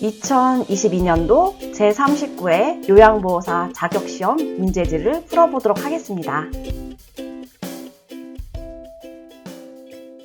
2022년도 제39회 요양보호사 자격시험 문제지를 풀어보도록 하겠습니다.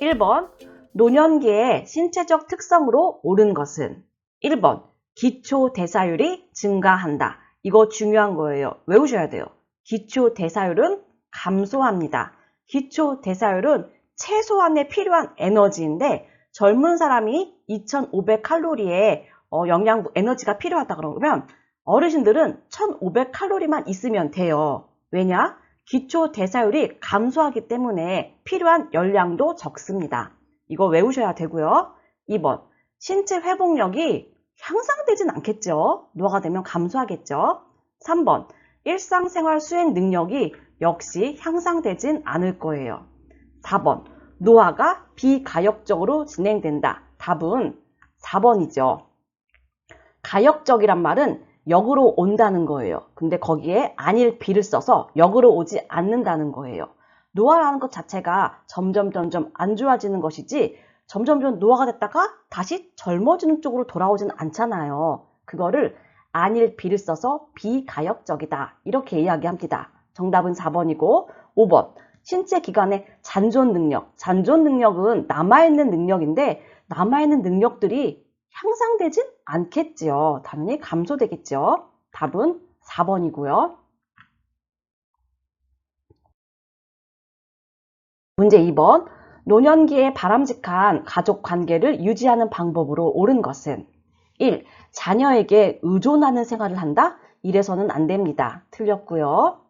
1번, 노년기의 신체적 특성으로 옳은 것은? 1번, 기초대사율이 증가한다. 이거 중요한 거예요. 외우셔야 돼요. 기초대사율은 감소합니다. 기초대사율은 최소한의 필요한 에너지인데 젊은 사람이 2500칼로리의 영양분, 에너지가 필요하다 그러면 어르신들은 1500칼로리만 있으면 돼요. 왜냐? 기초대사율이 감소하기 때문에 필요한 열량도 적습니다. 이거 외우셔야 되고요. 2번, 신체 회복력이 향상되진 않겠죠. 노화가 되면 감소하겠죠. 3번, 일상생활 수행 능력이 역시 향상되진 않을 거예요. 4번, 노화가 비가역적으로 진행된다. 답은 4번이죠. 가역적이란 말은 역으로 온다는 거예요. 근데 거기에 아닐 비를 써서 역으로 오지 않는다는 거예요. 노화라는 것 자체가 점점 안 좋아지는 것이지 점점 노화가 됐다가 다시 젊어지는 쪽으로 돌아오지는 않잖아요. 그거를 아닐 비를 써서 비가역적이다. 이렇게 이야기합니다. 정답은 4번이고 5번. 신체 기관의 잔존 능력. 잔존 능력은 남아있는 능력인데 남아있는 능력들이 향상되진 않겠지요. 당연히 감소되겠죠. 답은 4번이고요. 문제 2번. 노년기에 바람직한 가족 관계를 유지하는 방법으로 옳은 것은? 1. 자녀에게 의존하는 생활을 한다? 이래서는 안 됩니다. 틀렸고요.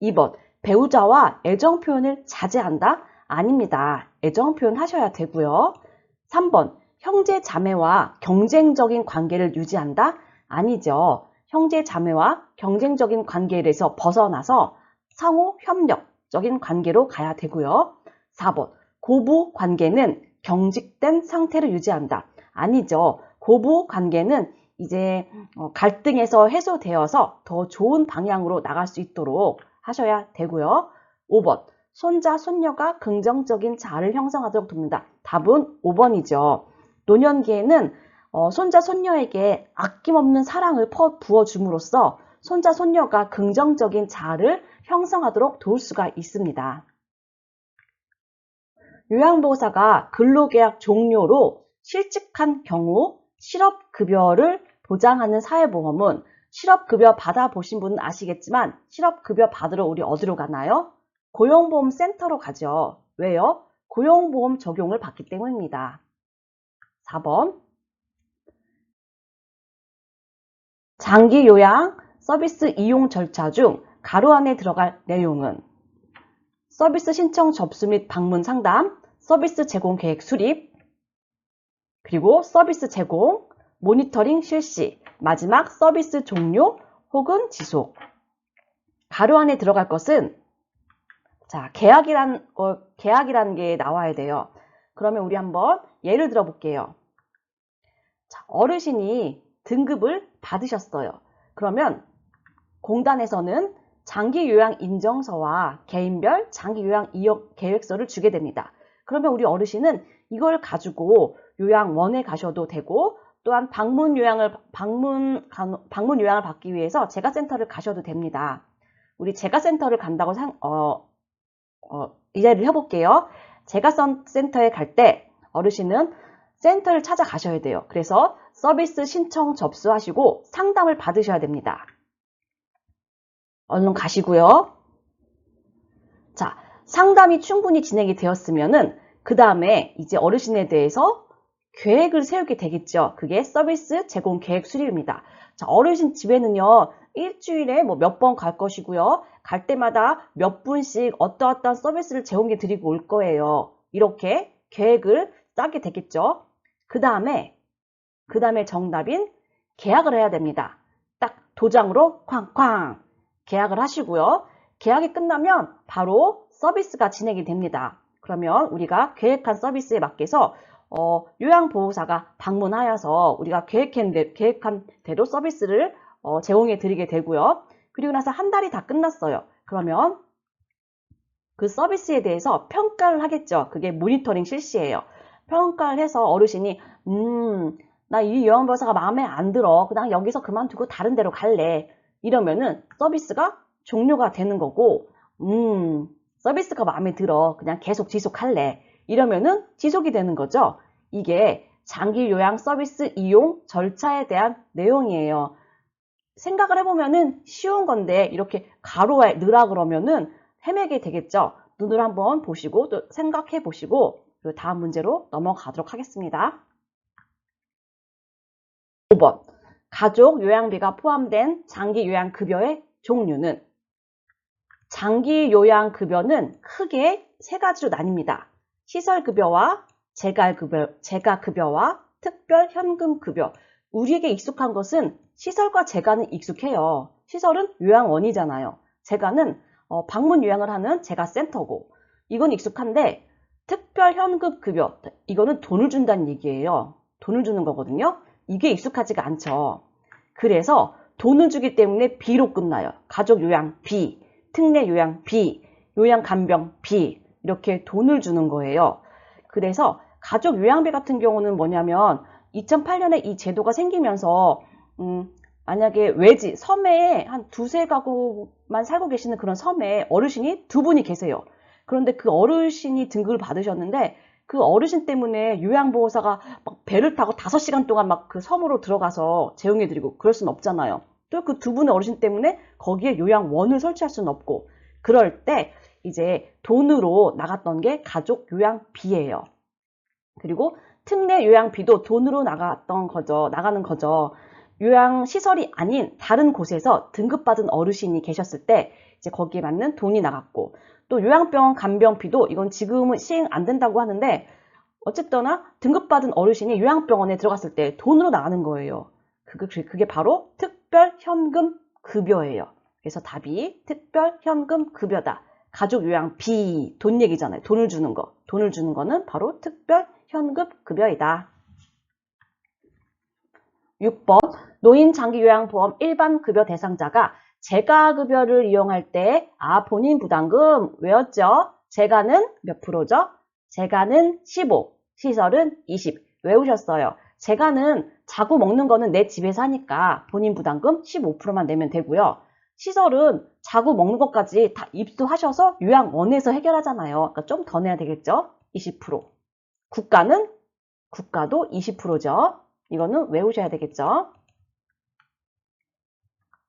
2번. 배우자와 애정 표현을 자제한다? 아닙니다. 애정 표현 하셔야 되고요. 3번. 형제 자매와 경쟁적인 관계를 유지한다? 아니죠. 형제 자매와 경쟁적인 관계에서 벗어나서 상호 협력적인 관계로 가야 되고요. 4번. 고부 관계는 경직된 상태를 유지한다. 아니죠. 고부 관계는 이제 갈등에서 해소되어서 더 좋은 방향으로 나갈 수 있도록 하셔야 되고요. 5번. 손자, 손녀가 긍정적인 자아를 형성하도록 돕는다. 답은 5번이죠. 노년기에는 손자, 손녀에게 아낌없는 사랑을 부어줌으로써 손자, 손녀가 긍정적인 자아를 형성하도록 도울 수가 있습니다. 요양보호사가 근로계약 종료로 실직한 경우 실업급여를 보장하는 사회보험은 실업급여 받아보신 분은 아시겠지만 실업급여 받으러 우리 어디로 가나요? 고용보험센터로 가죠. 왜요? 고용보험 적용을 받기 때문입니다. 4번. 장기요양 서비스 이용 절차 중 가로 안에 들어갈 내용은? 서비스 신청 접수 및 방문 상담, 서비스 제공 계획 수립, 그리고 서비스 제공, 모니터링 실시, 마지막 서비스 종료 혹은 지속. 가로 안에 들어갈 것은 계약이라는 게 나와야 돼요. 그러면 우리 한번 예를 들어 볼게요. 어르신이 등급을 받으셨어요. 그러면 공단에서는 장기요양 인정서와 개인별 장기요양 이용 계획서를 주게 됩니다. 그러면 우리 어르신은 이걸 가지고 요양원에 가셔도 되고 또한 방문 요양을 받기 위해서 재가센터를 가셔도 됩니다. 우리 재가센터를 간다고 이야기를 해볼게요. 재가센터에 갈 때 어르신은 센터를 찾아가셔야 돼요. 그래서 서비스 신청 접수하시고 상담을 받으셔야 됩니다. 얼른 가시고요. 자, 상담이 충분히 진행이 되었으면은 그 다음에 이제 어르신에 대해서 계획을 세우게 되겠죠. 그게 서비스 제공 계획 수립입니다. 자, 어르신 집에는요, 일주일에 몇 번 갈 것이고요. 갈 때마다 몇 분씩 어떠어떠한 서비스를 제공해 드리고 올 거예요. 이렇게 계획을 짜게 되겠죠. 그 다음에 정답인 계약을 해야 됩니다. 딱 도장으로 쾅쾅 계약을 하시고요. 계약이 끝나면 바로 서비스가 진행이 됩니다. 그러면 우리가 계획한 서비스에 맞게서 요양보호사가 방문하여서 우리가 계획한 대로 서비스를 제공해 드리게 되고요. 그리고 나서 한 달이 다 끝났어요. 그러면 그 서비스에 대해서 평가를 하겠죠. 그게 모니터링 실시예요. 평가를 해서 어르신이 나 이 요양보호사가 마음에 안 들어. 그냥 여기서 그만두고 다른 데로 갈래. 이러면은 서비스가 종료가 되는 거고, 서비스가 마음에 들어. 그냥 계속 지속할래. 이러면은 지속이 되는 거죠. 이게 장기 요양 서비스 이용 절차에 대한 내용이에요. 생각을 해보면은 쉬운 건데 이렇게 가로에 넣으라 그러면은 헤매게 되겠죠. 눈으로 한번 보시고 또 생각해 보시고 그리고 다음 문제로 넘어가도록 하겠습니다. 5번. 가족 요양비가 포함된 장기 요양급여의 종류는? 장기 요양급여는 크게 세 가지로 나뉩니다. 시설급여와 재가급여와 특별현금급여. 우리에게 익숙한 것은 시설과 재가는 익숙해요. 시설은 요양원이잖아요. 재가는 방문 요양을 하는 재가센터고 이건 익숙한데 특별현금급여 이거는 돈을 준다는 얘기예요. 돈을 주는 거거든요. 이게 익숙하지가 않죠. 그래서 돈을 주기 때문에 B로 끝나요. 가족 요양 B, 특례 요양 B, 요양 간병 B 이렇게 돈을 주는 거예요. 그래서 가족 요양비 같은 경우는 뭐냐면 2008년에 이 제도가 생기면서 만약에 외지 섬에 한 두세 가구만 살고 계시는 그런 섬에 어르신이 두 분이 계세요. 그런데 그 어르신이 등급을 받으셨는데 그 어르신 때문에 요양보호사가 막 배를 타고 5시간 동안 막 그 섬으로 들어가서 재용해드리고 그럴 수는 없잖아요. 또 그 두 분의 어르신 때문에 거기에 요양원을 설치할 수는 없고 그럴 때 이제 돈으로 나갔던 게 가족 요양비예요. 그리고 특례 요양비도 돈으로 나가는 거죠. 요양시설이 아닌 다른 곳에서 등급받은 어르신이 계셨을 때 이제 거기에 맞는 돈이 나갔고 또 요양병원 간병비도 이건 지금은 시행 안 된다고 하는데 어쨌거나 등급받은 어르신이 요양병원에 들어갔을 때 돈으로 나가는 거예요. 그게 바로 특별현금급여예요. 그래서 답이 특별현금급여다. 가족 요양비 돈 얘기잖아요. 돈을 주는 거. 돈을 주는 거는 바로 특별현금급여이다. 6번 노인장기요양보험 일반급여 대상자가 재가급여를 이용할 때 본인 부담금 외웠죠? 재가는 몇 프로죠? 재가는 15, 시설은 20 외우셨어요. 재가는 자고 먹는 거는 내 집에서 하니까 본인 부담금 15%만 내면 되고요. 시설은 자고 먹는 것까지 다 입수하셔서 요양원에서 해결하잖아요. 그러니까 좀 더 내야 되겠죠? 20%. 국가도 20%죠. 이거는 외우셔야 되겠죠?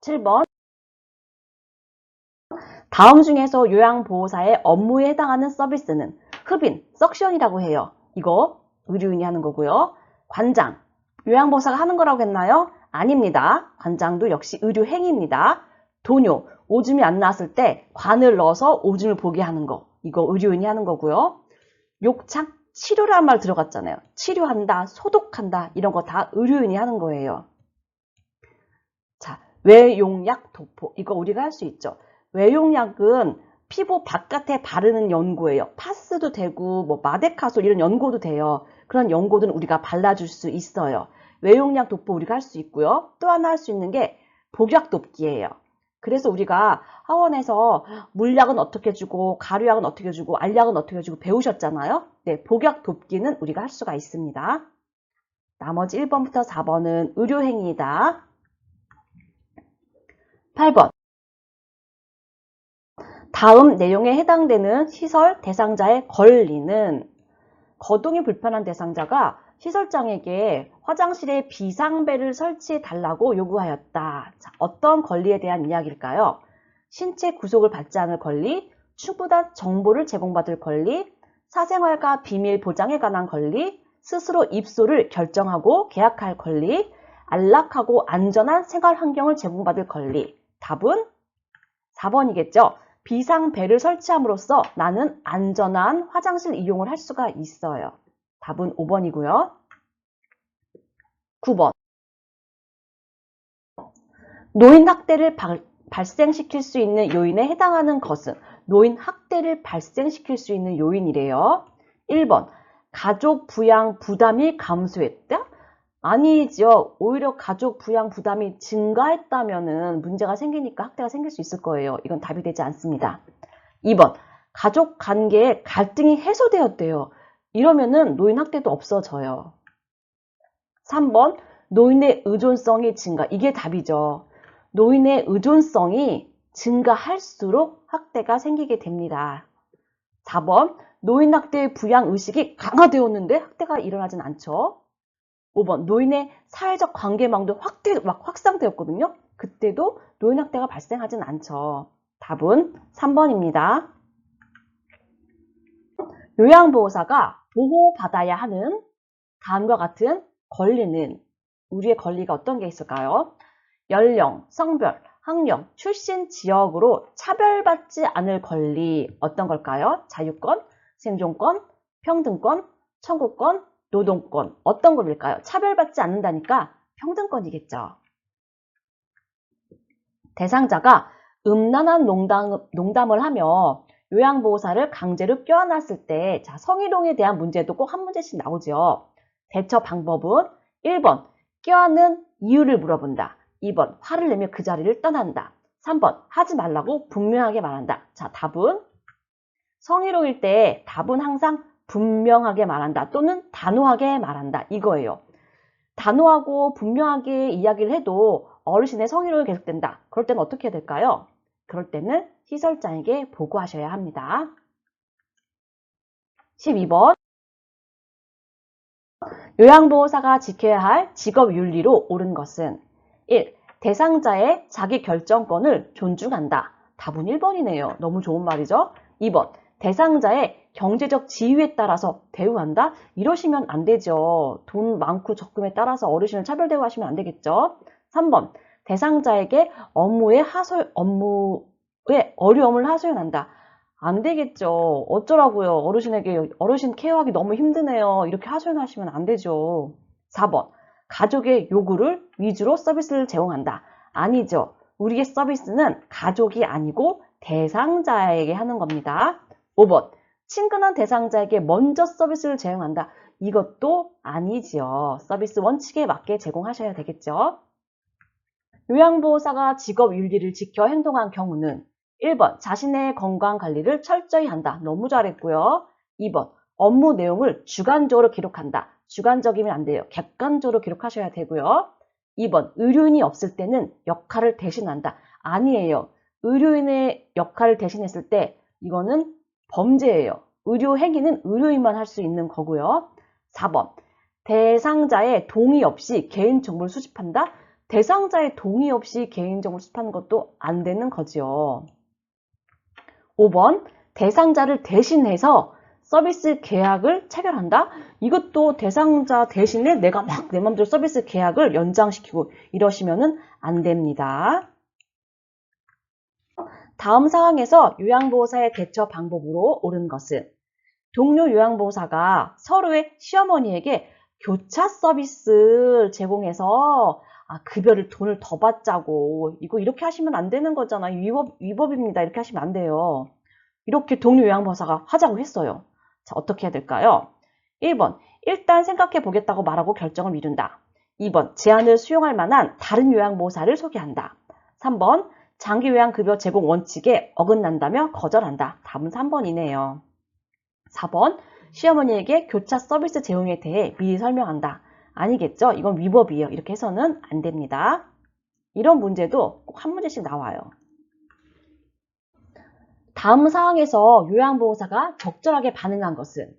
7번 다음 중에서 요양보호사의 업무에 해당하는 서비스는 흡인, 석션이라고 해요. 이거 의료인이 하는 거고요. 관장, 요양보호사가 하는 거라고 했나요? 아닙니다. 관장도 역시 의료행위입니다. 도뇨, 오줌이 안 나왔을 때 관을 넣어서 오줌을 보게 하는 거. 이거 의료인이 하는 거고요. 욕창, 치료라는 말 들어갔잖아요. 치료한다, 소독한다 이런 거 다 의료인이 하는 거예요. 자, 외용약 도포 이거 우리가 할 수 있죠. 외용약은 피부 바깥에 바르는 연고예요. 파스도 되고 뭐 마데카솔 이런 연고도 돼요. 그런 연고들은 우리가 발라줄 수 있어요. 외용약 도포 우리가 할 수 있고요. 또 하나 할 수 있는 게 복약 돕기예요. 그래서 우리가 하원에서 물약은 어떻게 주고 가루약은 어떻게 주고 알약은 어떻게 주고 배우셨잖아요. 네, 복약 돕기는 우리가 할 수가 있습니다. 나머지 1번부터 4번은 의료행위이다. 8번 다음 내용에 해당되는 시설 대상자의 권리는 거동이 불편한 대상자가 시설장에게 화장실에 비상벨을 설치해 달라고 요구하였다. 자, 어떤 권리에 대한 이야기일까요? 신체 구속을 받지 않을 권리, 충분한 정보를 제공받을 권리, 사생활과 비밀 보장에 관한 권리, 스스로 입소를 결정하고 계약할 권리, 안락하고 안전한 생활 환경을 제공받을 권리. 답은 4번이겠죠. 비상벨을 설치함으로써 나는 안전한 화장실 이용을 할 수가 있어요. 답은 5번이고요. 9번 노인 학대를 발생시킬 수 있는 요인에 해당하는 것은 노인 학대를 발생시킬 수 있는 요인이래요. 1번 가족 부양 부담이 감소했다? 아니죠. 오히려 가족 부양 부담이 증가했다면 문제가 생기니까 학대가 생길 수 있을 거예요. 이건 답이 되지 않습니다. 2번 가족 관계에 갈등이 해소되었대요. 이러면은 노인 학대도 없어져요. 3번 노인의 의존성이 증가. 이게 답이죠. 노인의 의존성이 증가할수록 학대가 생기게 됩니다. 4번 노인 학대의 부양 의식이 강화되었는데 학대가 일어나진 않죠. 5번 노인의 사회적 관계망도 확산되었거든요. 그때도 노인 학대가 발생하진 않죠. 답은 3번입니다. 요양보호사가 보호받아야 하는 다음과 같은 권리는 우리의 권리가 어떤 게 있을까요? 연령, 성별, 학력, 출신 지역으로 차별받지 않을 권리 어떤 걸까요? 자유권, 생존권, 평등권, 청구권, 노동권 어떤 권리일까요? 차별받지 않는다니까 평등권이겠죠. 대상자가 음란한 농담을 하며 요양보호사를 강제로 껴안았을 때 성희롱에 대한 문제도 꼭 한 문제씩 나오죠. 대처 방법은 1번 껴안는 이유를 물어본다. 2번 화를 내며 그 자리를 떠난다. 3번 하지 말라고 분명하게 말한다. 자, 답은 성희롱일 때 답은 항상 분명하게 말한다 또는 단호하게 말한다 이거예요. 단호하고 분명하게 이야기를 해도 어르신의 성희롱이 계속된다. 그럴 때는 어떻게 해야 될까요? 그럴 때는 시설장에게 보고하셔야 합니다. 12번 요양보호사가 지켜야 할 직업윤리로 옳은 것은 1. 대상자의 자기결정권을 존중한다. 답은 1번이네요. 너무 좋은 말이죠. 2번 대상자의 경제적 지위에 따라서 대우한다? 이러시면 안 되죠. 돈 많고 적금에 따라서 어르신을 차별 대우하시면 안 되겠죠. 3번 대상자에게 업무의 어려움을 하소연한다. 안 되겠죠. 어쩌라고요. 어르신에게 어르신 케어하기 너무 힘드네요. 이렇게 하소연하시면 안 되죠. 4번 가족의 요구를 위주로 서비스를 제공한다. 아니죠. 우리의 서비스는 가족이 아니고 대상자에게 하는 겁니다. 5번 친근한 대상자에게 먼저 서비스를 제공한다. 이것도 아니지요. 서비스 원칙에 맞게 제공하셔야 되겠죠. 요양보호사가 직업윤리를 지켜 행동한 경우는 1번 자신의 건강관리를 철저히 한다. 너무 잘했고요. 2번 업무 내용을 주관적으로 기록한다. 주관적이면 안 돼요. 객관적으로 기록하셔야 되고요. 2번 의료인이 없을 때는 역할을 대신한다. 아니에요. 의료인의 역할을 대신했을 때 이거는 범죄예요. 의료 행위는 의료인만 할 수 있는 거고요. 4번 대상자의 동의 없이 개인정보를 수집한다. 대상자의 동의 없이 개인정보를 수집하는 것도 안 되는 거죠. 5번 대상자를 대신해서 서비스 계약을 체결한다? 이것도 대상자 대신에 내가 막 내 맘대로 서비스 계약을 연장시키고 이러시면은 안 됩니다. 다음 상황에서 요양보호사의 대처 방법으로 옳은 것은 동료 요양보호사가 서로의 시어머니에게 교차 서비스 제공해서 급여를 돈을 더 받자고 이거 이렇게 하시면 안 되는 거잖아요. 위법입니다. 이렇게 하시면 안 돼요. 이렇게 동료 요양보호사가 하자고 했어요. 자, 어떻게 해야 될까요? 1번 일단 생각해 보겠다고 말하고 결정을 미룬다. 2번 제안을 수용할 만한 다른 요양보호사를 소개한다. 3번 장기 요양급여 제공 원칙에 어긋난다며 거절한다. 답은 3번이네요. 4번 시어머니에게 교차 서비스 제공에 대해 미리 설명한다. 아니겠죠? 이건 위법이에요. 이렇게 해서는 안 됩니다. 이런 문제도 꼭 한 문제씩 나와요. 다음 상황에서 요양보호사가 적절하게 반응한 것은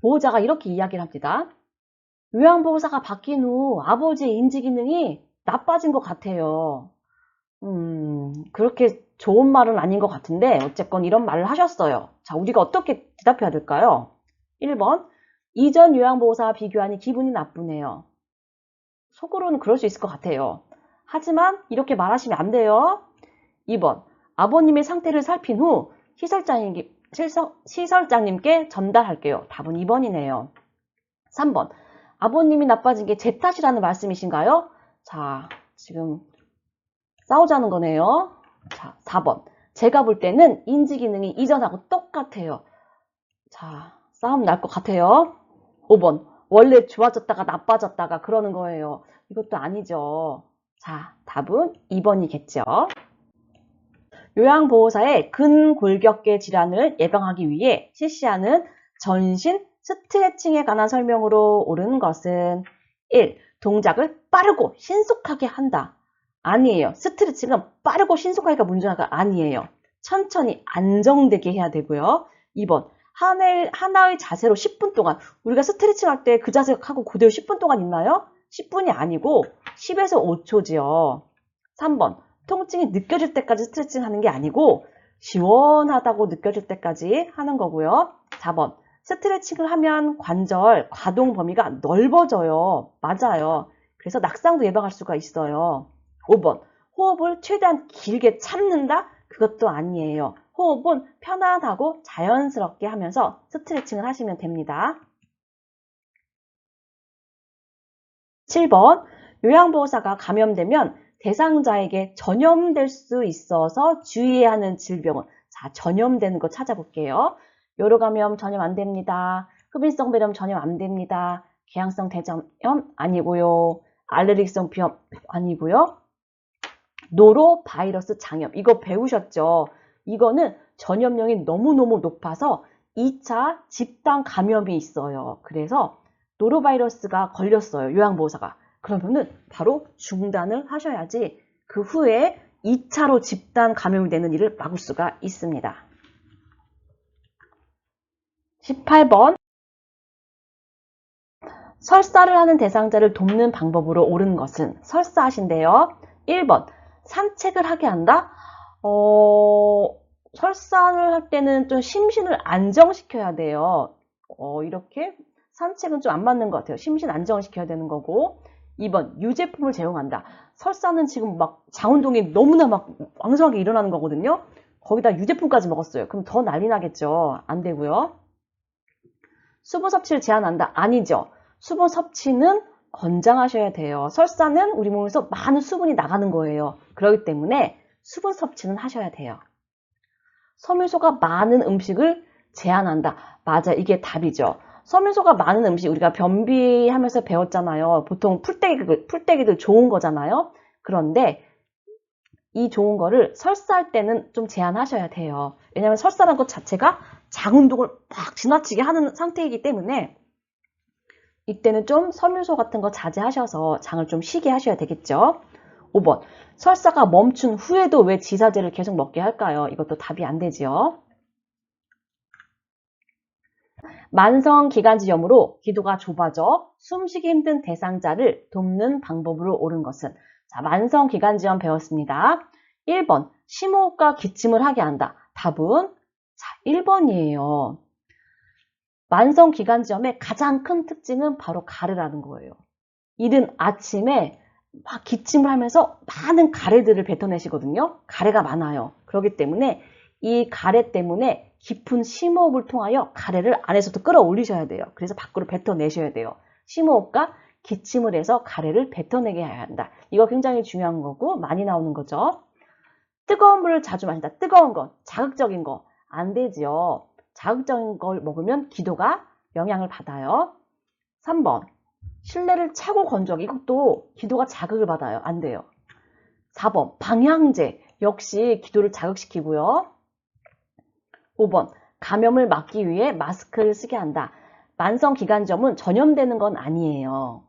보호자가 이렇게 이야기를 합니다. 요양보호사가 바뀐 후 아버지의 인지기능이 나빠진 것 같아요. 그렇게 좋은 말은 아닌 것 같은데 어쨌건 이런 말을 하셨어요. 자, 우리가 어떻게 대답해야 될까요? 1번 이전 요양보호사와 비교하니 기분이 나쁘네요. 속으로는 그럴 수 있을 것 같아요. 하지만 이렇게 말하시면 안 돼요. 2번 아버님의 상태를 살핀 후 시설장님께 전달할게요. 답은 2번이네요. 3번 아버님이 나빠진 게 제 탓이라는 말씀이신가요? 자, 지금 싸우자는 거네요. 자, 4번 제가 볼 때는 인지기능이 이전하고 똑같아요. 자, 싸움 날 것 같아요. 5번 원래 좋아졌다가 나빠졌다가 그러는 거예요. 이것도 아니죠. 자, 답은 2번이겠죠. 요양보호사의 근골격계 질환을 예방하기 위해 실시하는 전신 스트레칭에 관한 설명으로 옳은 것은 1. 동작을 빠르고 신속하게 한다. 아니에요. 스트레칭은 빠르고 신속하기가 문제가 아니에요. 천천히 안정되게 해야 되고요. 2번. 하나의 자세로 10분 동안, 우리가 스트레칭 할 때 그 자세 하고 그대로 10분 동안 있나요? 10분이 아니고 10에서 5초지요. 3번. 통증이 느껴질 때까지 스트레칭 하는 게 아니고 시원하다고 느껴질 때까지 하는 거고요. 4번. 스트레칭을 하면 관절 가동 범위가 넓어져요. 맞아요. 그래서 낙상도 예방할 수가 있어요. 5번. 호흡을 최대한 길게 참는다? 그것도 아니에요. 호흡은 편안하고 자연스럽게 하면서 스트레칭을 하시면 됩니다. 7번. 요양보호사가 감염되면 대상자에게 전염될 수 있어서 주의해야 하는 질병은, 자, 전염되는 거 찾아볼게요. 요로감염 전염 안 됩니다. 흡인성 배렴 전염 안 됩니다. 궤양성 대장염 아니고요. 알레르기성 비염 아니고요. 노로바이러스 장염, 이거 배우셨죠? 이거는 전염력이 너무너무 높아서 2차 집단 감염이 있어요. 그래서 노로바이러스가 걸렸어요. 요양보호사가. 그러면은 바로 중단을 하셔야지 그 후에 2차로 집단 감염이 되는 일을 막을 수가 있습니다. 18번. 설사를 하는 대상자를 돕는 방법으로 옳은 것은, 설사하신데요. 1번. 산책을 하게 한다? 설사를 할 때는 좀 심신을 안정시켜야 돼요. 이렇게 산책은 좀 안 맞는 것 같아요. 심신 안정시켜야 되는 거고. 2번. 유제품을 제공한다. 설사는 지금 막 장운동이 너무나 막 왕성하게 일어나는 거거든요. 거기다 유제품까지 먹었어요. 그럼 더 난리 나겠죠. 안 되고요. 수분 섭취를 제한한다. 아니죠. 수분 섭취는 권장하셔야 돼요. 설사는 우리 몸에서 많은 수분이 나가는 거예요. 그렇기 때문에 수분 섭취는 하셔야 돼요. 섬유소가 많은 음식을 제한한다. 맞아, 이게 답이죠. 섬유소가 많은 음식, 우리가 변비하면서 배웠잖아요. 보통 풀떼기들 좋은 거잖아요. 그런데 이 좋은 거를 설사할 때는 좀 제한하셔야 돼요. 왜냐하면 설사라는 것 자체가 장 운동을 막 지나치게 하는 상태이기 때문에 이때는 좀 섬유소 같은 거 자제하셔서 장을 좀 쉬게 하셔야 되겠죠. 5번. 설사가 멈춘 후에도 왜 지사제를 계속 먹게 할까요? 이것도 답이 안 되지요. 만성기관지염으로 기도가 좁아져 숨쉬기 힘든 대상자를 돕는 방법으로 옳은 것은, 자, 만성기관지염 배웠습니다. 1번. 심호흡과 기침을 하게 한다. 답은, 자, 1번이에요. 만성기관지염의 가장 큰 특징은 바로 가래라는 거예요. 이른 아침에 막 기침을 하면서 많은 가래들을 뱉어내시거든요. 가래가 많아요. 그렇기 때문에 이 가래 때문에 깊은 심호흡을 통하여 가래를 안에서도 끌어올리셔야 돼요. 그래서 밖으로 뱉어내셔야 돼요. 심호흡과 기침을 해서 가래를 뱉어내게 해야 한다. 이거 굉장히 중요한 거고 많이 나오는 거죠. 뜨거운 물을 자주 마신다. 뜨거운 거, 자극적인 거 안 되지요. 자극적인 걸 먹으면 기도가 영향을 받아요. 3번. 실내를 차고 건조하기. 이것도 기도가 자극을 받아요. 안 돼요. 4번. 방향제. 역시 기도를 자극시키고요. 5번. 감염을 막기 위해 마스크를 쓰게 한다. 만성기관지염은 전염되는 건 아니에요.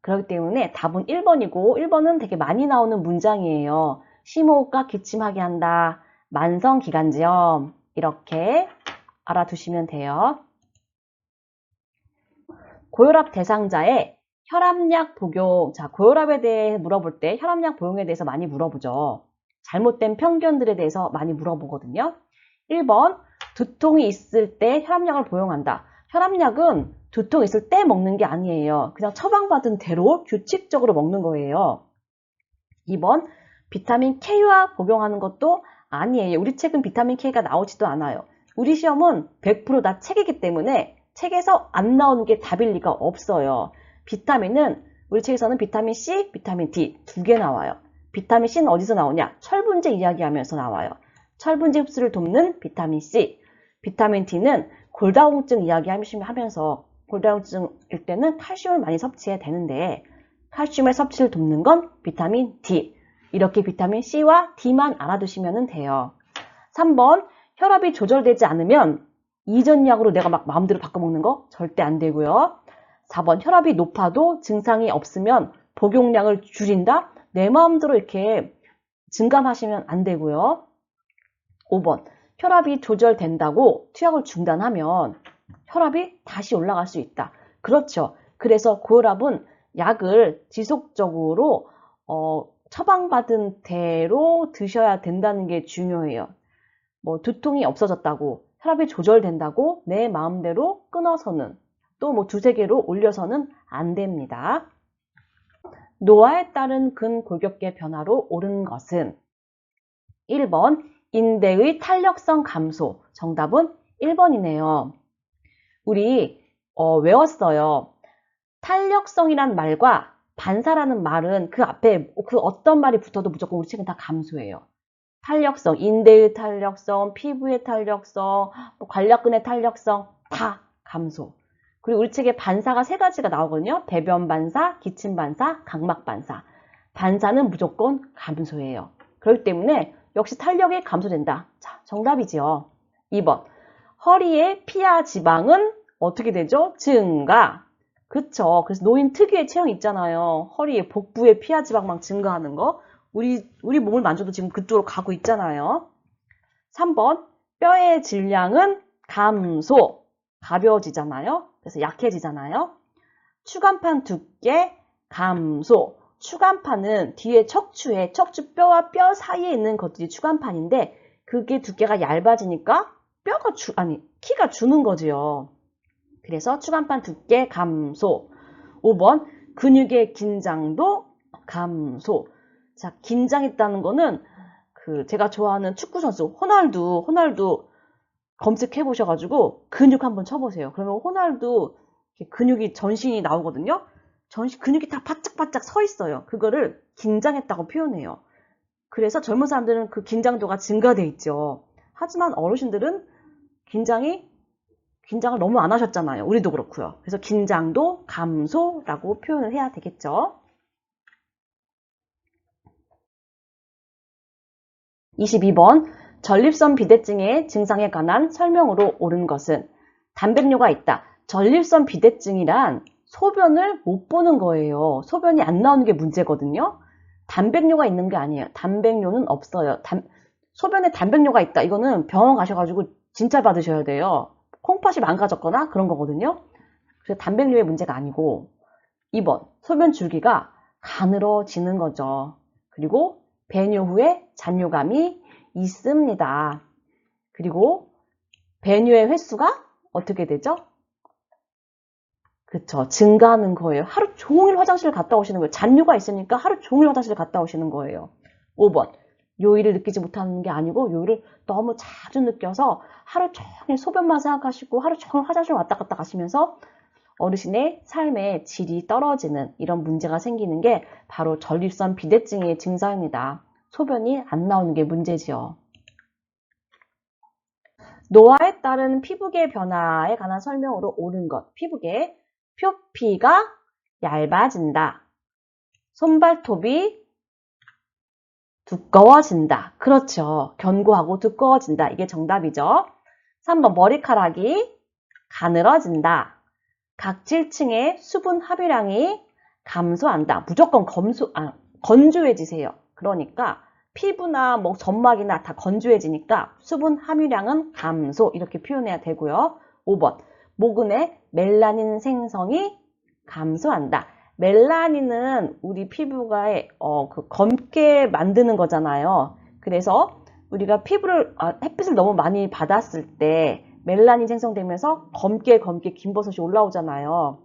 그렇기 때문에 답은 1번이고 1번은 되게 많이 나오는 문장이에요. 심호흡과 기침하게 한다. 만성기관지염. 이렇게 알아두시면 돼요. 고혈압 대상자의 혈압약 복용. 자, 고혈압에 대해 물어볼 때 혈압약 복용에 대해서 많이 물어보죠. 잘못된 편견들에 대해서 많이 물어보거든요. 1번. 두통이 있을 때 혈압약을 복용한다. 혈압약은 두통 있을 때 먹는 게 아니에요. 그냥 처방받은 대로 규칙적으로 먹는 거예요. 2번. 비타민 K와 복용하는 것도 아니에요. 우리 책은 비타민 K가 나오지도 않아요. 우리 시험은 100% 다 책이기 때문에 책에서 안 나오는 게 답일 리가 없어요. 비타민은 우리 책에서는 비타민 C, 비타민 D 2개 나와요. 비타민 C는 어디서 나오냐? 철분제 이야기하면서 나와요. 철분제 흡수를 돕는 비타민 C. 비타민 D는 골다공증 이야기하면서 골다공증일 때는 칼슘을 많이 섭취해야 되는데 칼슘의 섭취를 돕는 건 비타민 D. 이렇게 비타민 C와 D만 알아두시면 돼요. 3번. 혈압이 조절되지 않으면 이전 약으로 내가 막 마음대로 바꿔 먹는 거 절대 안 되고요. 4번 혈압이 높아도 증상이 없으면 복용량을 줄인다? 내 마음대로 이렇게 증감하시면 안 되고요. 5번 혈압이 조절된다고 투약을 중단하면 혈압이 다시 올라갈 수 있다. 그렇죠. 그래서 고혈압은 약을 지속적으로 처방받은 대로 드셔야 된다는 게 중요해요. 뭐 두통이 없어졌다고 혈압이 조절된다고 내 마음대로 끊어서는 또 뭐 두세 개로 올려서는 안 됩니다. 노화에 따른 근골격계 변화로 옳은 것은 1번 인대의 탄력성 감소. 정답은 1번이네요. 우리 외웠어요. 탄력성이란 말과 반사라는 말은 그 앞에 그 어떤 말이 붙어도 무조건 우리 책은 다 감소해요. 탄력성, 인대의 탄력성, 피부의 탄력성, 관략근의 탄력성 다 감소. 그리고 우리 책에 반사가 3가지가 나오거든요. 대변 반사, 기침 반사, 각막 반사. 반사는 무조건 감소해요. 그렇기 때문에 역시 탄력이 감소된다. 자, 정답이죠. 2번. 허리의 피하 지방은 어떻게 되죠? 증가. 그쵸. 그래서 노인 특유의 체형 있잖아요. 허리에 복부에 피하 지방만 증가하는 거. 우리 몸을 만져도 지금 그쪽으로 가고 있잖아요. 3번. 뼈의 질량은 감소. 가벼워지잖아요. 그래서 약해지잖아요. 추간판 두께 감소. 추간판은 뒤에 척추뼈와 뼈 사이에 있는 것들이 추간판인데 그게 두께가 얇아지니까 키가 주는 거지요. 그래서 추간판 두께 감소. 5번 근육의 긴장도 감소. 자, 긴장했다는 거는 제가 좋아하는 축구 선수 호날두 검색해 보셔가지고 근육 한번 쳐보세요. 그러면 호날두 근육이 전신이 나오거든요. 근육이 다 바짝바짝 서 있어요. 그거를 긴장했다고 표현해요. 그래서 젊은 사람들은 그 긴장도가 증가돼 있죠. 하지만 어르신들은 긴장을 너무 안 하셨잖아요. 우리도 그렇고요. 그래서 긴장도 감소라고 표현을 해야 되겠죠. 22번 전립선 비대증의 증상에 관한 설명으로 옳은 것은 단백뇨가 있다. 전립선 비대증이란 소변을 못 보는 거예요. 소변이 안 나오는 게 문제거든요. 단백뇨가 있는 게 아니에요. 단백뇨는 없어요. 소변에 단백뇨가 있다. 이거는 병원 가셔가지고 진찰 받으셔야 돼요. 콩팥이 망가졌거나 그런 거거든요. 그래서 단백뇨의 문제가 아니고 2번 소변 줄기가 가늘어지는 거죠. 그리고 배뇨 후에 잔뇨감이 있습니다. 그리고 배뇨의 횟수가 어떻게 되죠? 그쵸. 증가하는 거예요. 하루 종일 화장실을 갔다 오시는 거예요. 잔뇨가 있으니까 하루 종일 화장실을 갔다 오시는 거예요. 5번. 요일을 느끼지 못하는 게 아니고 요일을 너무 자주 느껴서 하루 종일 소변만 생각하시고 하루 종일 화장실 왔다 갔다 가시면서 어르신의 삶의 질이 떨어지는 이런 문제가 생기는 게 바로 전립선 비대증의 증상입니다. 소변이 안 나오는 게 문제지요. 노화에 따른 피부계 변화에 관한 설명으로 옳은 것. 피부계, 표피가 얇아진다. 손발톱이 두꺼워진다. 그렇죠. 견고하고 두꺼워진다. 이게 정답이죠. 3번 머리카락이 가늘어진다. 각질층의 수분 함유량이 감소한다. 무조건 건조해지세요. 그러니까 피부나 뭐 점막이나 다 건조해지니까 수분 함유량은 감소 이렇게 표현해야 되고요. 5번 모근의 멜라닌 생성이 감소한다. 멜라닌은 우리 피부가 검게 만드는 거잖아요. 그래서 우리가 햇빛을 너무 많이 받았을 때 멜라닌 생성되면서 검게 김버섯이 올라오잖아요.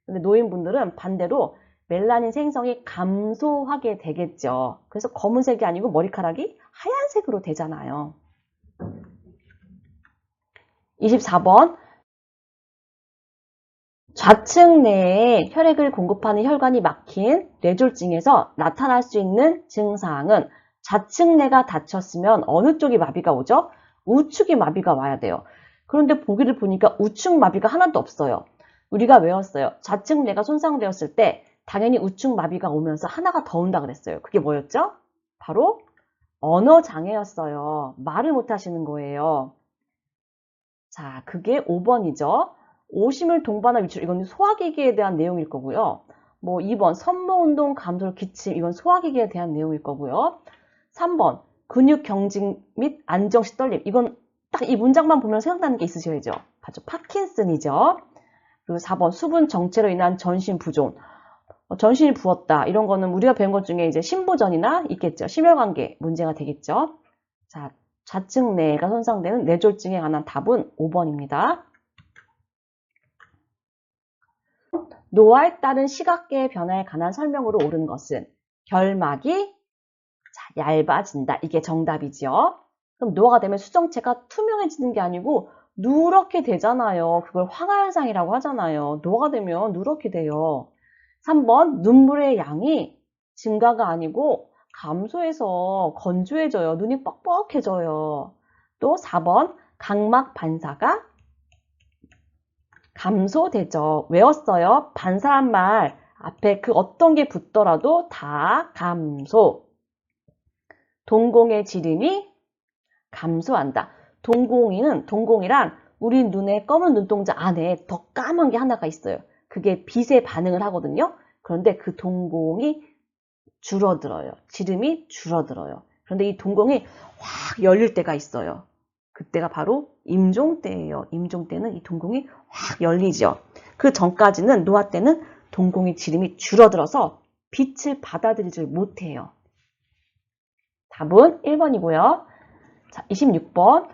근데 노인분들은 반대로 멜라닌 생성이 감소하게 되겠죠. 그래서 검은색이 아니고 머리카락이 하얀색으로 되잖아요. 24번 좌측 내에 혈액을 공급하는 혈관이 막힌 뇌졸중에서 나타날 수 있는 증상은 좌측 뇌가 다쳤으면 어느 쪽이 마비가 오죠? 우측이 마비가 와야 돼요. 그런데 보기를 보니까 우측 마비가 하나도 없어요. 우리가 외웠어요. 좌측 뇌가 손상되었을 때 당연히 우측 마비가 오면서 하나가 더 온다 그랬어요. 그게 뭐였죠? 바로 언어 장애였어요. 말을 못 하시는 거예요. 자, 그게 5번이죠. 오심을 동반한 위출, 이건 소화기기에 대한 내용일 거고요. 뭐 2번 선모운동 감소를 기침, 이건 소화기기에 대한 내용일 거고요. 3번 근육 경직 및 안정시 떨림, 이건 딱 이 문장만 보면 생각나는 게 있으셔야죠. 바로 파킨슨이죠. 그리고 4번 수분 정체로 인한 전신 부종, 전신이 부었다, 이런 거는 우리가 배운 것 중에 이제 심부전이나 있겠죠. 심혈관계 문제가 되겠죠. 자, 좌측 뇌가 손상되는 뇌졸중에 관한 답은 5번입니다. 노화에 따른 시각계의 변화에 관한 설명으로 옳은 것은 결막이 얇아진다. 이게 정답이죠. 그럼 노화가 되면 수정체가 투명해지는 게 아니고 누렇게 되잖아요. 그걸 황화현상이라고 하잖아요. 노화가 되면 누렇게 돼요. 3번 눈물의 양이 증가가 아니고 감소해서 건조해져요. 눈이 뻑뻑해져요. 또 4번 각막 반사가 감소되죠. 외웠어요. 반사란 말 앞에 그 어떤 게 붙더라도 다 감소. 동공의 지름이 감소한다. 동공이란 우리 눈의 검은 눈동자 안에 더 까만 게 하나가 있어요. 그게 빛에 반응을 하거든요. 그런데 그 동공이 줄어들어요. 지름이 줄어들어요. 그런데 이 동공이 확 열릴 때가 있어요. 그때가 바로 임종 때예요. 임종 때는 이 동공이 확 열리죠. 그 전까지는, 노화 때는 동공의 지름이 줄어들어서 빛을 받아들이질 못해요. 답은 1번이고요. 자, 26번.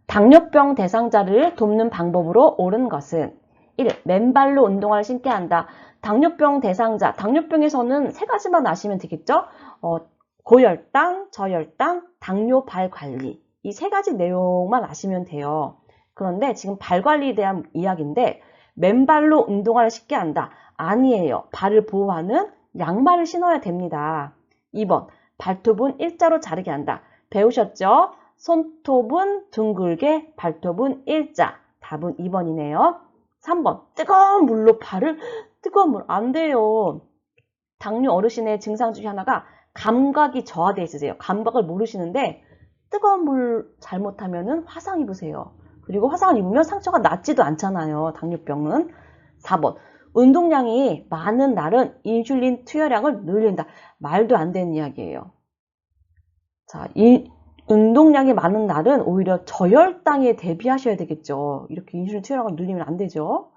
당뇨병 대상자를 돕는 방법으로 옳은 것은 1. 맨발로 운동화를 신게 한다. 당뇨병 대상자, 당뇨병에서는 세 가지만 아시면 되겠죠? 고혈당, 저혈당, 당뇨발 관리. 이 세 가지 내용만 아시면 돼요. 그런데 지금 발 관리에 대한 이야기인데 맨발로 운동화를 신게 한다. 아니에요. 발을 보호하는 양말을 신어야 됩니다. 2번, 발톱은 일자로 자르게 한다. 배우셨죠? 손톱은 둥글게, 발톱은 일자. 답은 2번이네요. 3번, 뜨거운 물로 발을, 뜨거운 물, 안 돼요. 당뇨 어르신의 증상 중에 하나가 감각이 저하되어 있으세요. 감각을 모르시는데 뜨거운 물 잘못하면 화상 입으세요. 그리고 화상을 입으면 상처가 낫지도 않잖아요. 당뇨병은. 4번, 운동량이 많은 날은 인슐린 투여량을 늘린다. 말도 안 되는 이야기예요. 자, 운동량이 많은 날은 오히려 저혈당에 대비하셔야 되겠죠. 이렇게 인슐린 투여량을 늘리면 안 되죠.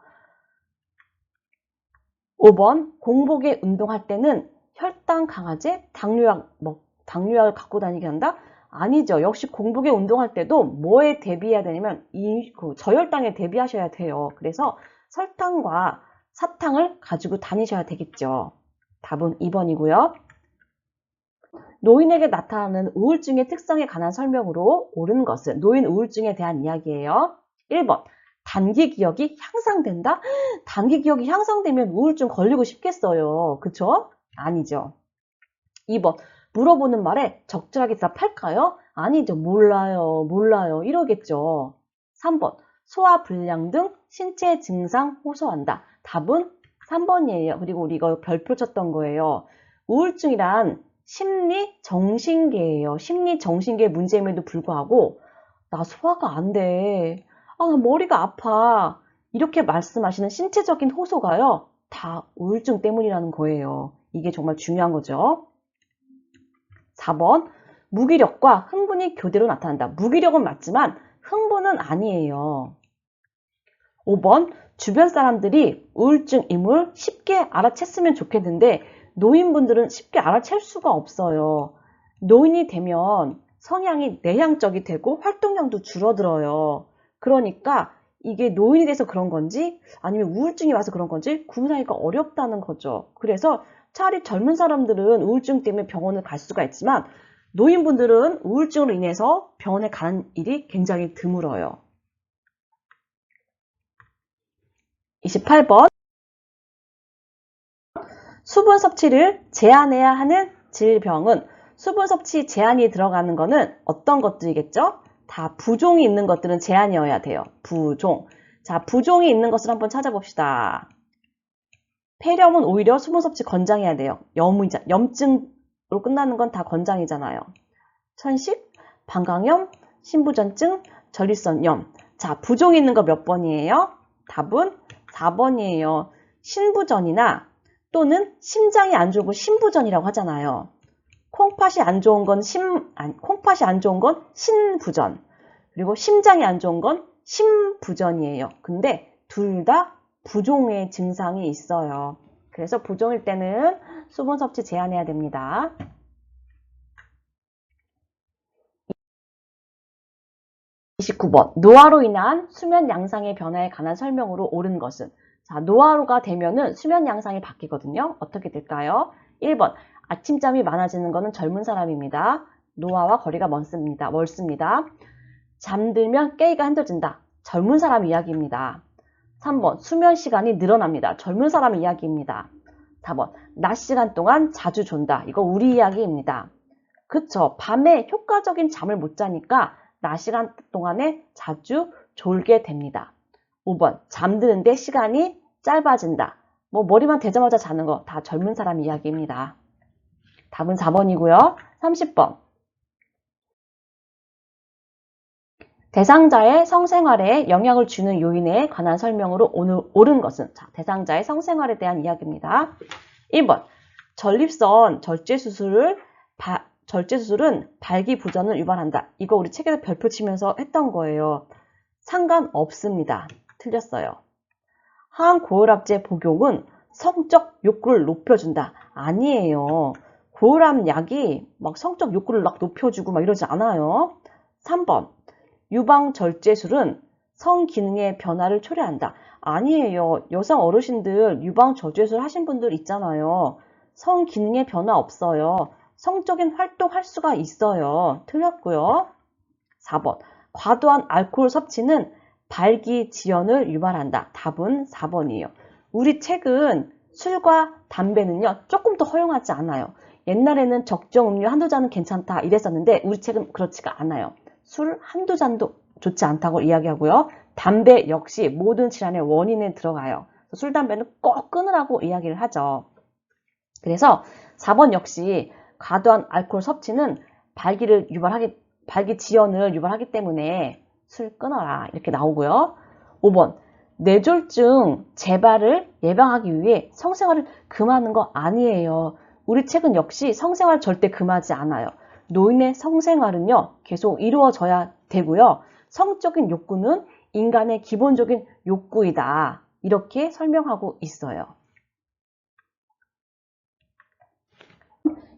5번, 공복에 운동할 때는 혈당 강화제, 당뇨약을 갖고 다니게 한다? 아니죠. 역시 공복에 운동할 때도 뭐에 대비해야 되냐면 저혈당에 대비하셔야 돼요. 그래서 설탕과 사탕을 가지고 다니셔야 되겠죠. 답은 2번이고요. 노인에게 나타나는 우울증의 특성에 관한 설명으로 옳은 것은 노인 우울증에 대한 이야기예요. 1번, 단기 기억이 향상된다? 단기 기억이 향상되면 우울증 걸리고 싶겠어요. 그쵸? 아니죠. 2번, 물어보는 말에 적절하게 대답할까요? 아니죠. 몰라요 이러겠죠. 3번, 소화불량 등 신체 증상 호소한다. 답은 3번이에요. 그리고 우리 이거 별표 쳤던 거예요. 우울증이란 심리 정신계예요. 심리 정신계 문제임에도 불구하고 나 소화가 안 돼. 나 머리가 아파. 이렇게 말씀하시는 신체적인 호소가요. 다 우울증 때문이라는 거예요. 이게 정말 중요한 거죠. 4번, 무기력과 흥분이 교대로 나타난다. 무기력은 맞지만 흥분은 아니에요. 5번, 주변 사람들이 우울증임을 쉽게 알아챘으면 좋겠는데 노인분들은 쉽게 알아챌 수가 없어요. 노인이 되면 성향이 내향적이 되고 활동량도 줄어들어요. 그러니까 이게 노인이 돼서 그런 건지 아니면 우울증이 와서 그런 건지 구분하기가 어렵다는 거죠. 그래서 차라리 젊은 사람들은 우울증 때문에 병원을 갈 수가 있지만 노인분들은 우울증으로 인해서 병원에 가는 일이 굉장히 드물어요. 28번, 수분 섭취를 제한해야 하는 질병은 수분 섭취 제한이 들어가는 거는 어떤 것들이겠죠? 다 부종이 있는 것들은 제한이어야 돼요. 부종. 자, 부종이 있는 것을 한번 찾아봅시다. 폐렴은 오히려 수분 섭취 권장해야 돼요. 염증으로 끝나는 건 다 권장이잖아요. 천식, 방광염, 신부전증, 전립선염. 자, 부종이 있는 거 몇 번이에요? 답은 4번이에요. 신부전이나 또는 심장이 안 좋은 건 신부전이라고 하잖아요. 콩팥이 안 좋은 건 콩팥이 안 좋은 건 신부전. 그리고 심장이 안 좋은 건 심부전이에요. 근데 둘 다 부종의 증상이 있어요. 그래서 부종일 때는 수분 섭취 제한해야 됩니다. 29번. 노화로 인한 수면 양상의 변화에 관한 설명으로 옳은 것은? 자, 노화로가 되면은 수면 양상이 바뀌거든요. 어떻게 될까요? 1번. 아침잠이 많아지는 것은 젊은 사람입니다. 노화와 거리가 멀습니다. 잠들면 깨기가 힘들어진다. 젊은 사람 이야기입니다. 3번. 수면 시간이 늘어납니다. 젊은 사람 이야기입니다. 4번. 낮 시간 동안 자주 존다. 이거 우리 이야기입니다. 그쵸. 밤에 효과적인 잠을 못 자니까 낮 시간 동안에 자주 졸게 됩니다. 5번. 잠드는데 시간이 짧아진다. 뭐 머리만 대자마자 자는 거 다 젊은 사람 이야기입니다. 답은 4번이고요. 30번. 대상자의 성생활에 영향을 주는 요인에 관한 설명으로 옳은 것은? 자, 대상자의 성생활에 대한 이야기입니다. 1번. 전립선 절제수술은 발기부전을 유발한다. 이거 우리 책에서 별표 치면서 했던 거예요. 상관없습니다. 틀렸어요. 항고혈압제 복용은 성적 욕구를 높여준다. 아니에요. 고혈압 약이 막 성적 욕구를 막 높여주고 막 이러지 않아요. 3번. 유방절제술은 성기능의 변화를 초래한다. 아니에요. 여성 어르신들 유방절제술 하신 분들 있잖아요. 성기능의 변화 없어요. 성적인 활동할 수가 있어요. 틀렸고요. 4번. 과도한 알코올 섭취는 발기지연을 유발한다. 답은 4번이에요. 우리 책은 술과 담배는요, 조금 더 허용하지 않아요. 옛날에는 적정 음료 한두 잔은 괜찮다 이랬었는데 우리 책은 그렇지가 않아요. 술 한두 잔도 좋지 않다고 이야기하고요. 담배 역시 모든 질환의 원인에 들어가요. 술, 담배는 꼭 끊으라고 이야기를 하죠. 그래서 4번 역시 과도한 알코올 섭취는 발기지연을 유발하기 때문에 술 끊어라 이렇게 나오고요. 5번. 뇌졸중 재발을 예방하기 위해 성생활을 금하는 거 아니에요. 우리 책은 역시 성생활 절대 금하지 않아요. 노인의 성생활은요, 계속 이루어져야 되고요. 성적인 욕구는 인간의 기본적인 욕구이다. 이렇게 설명하고 있어요.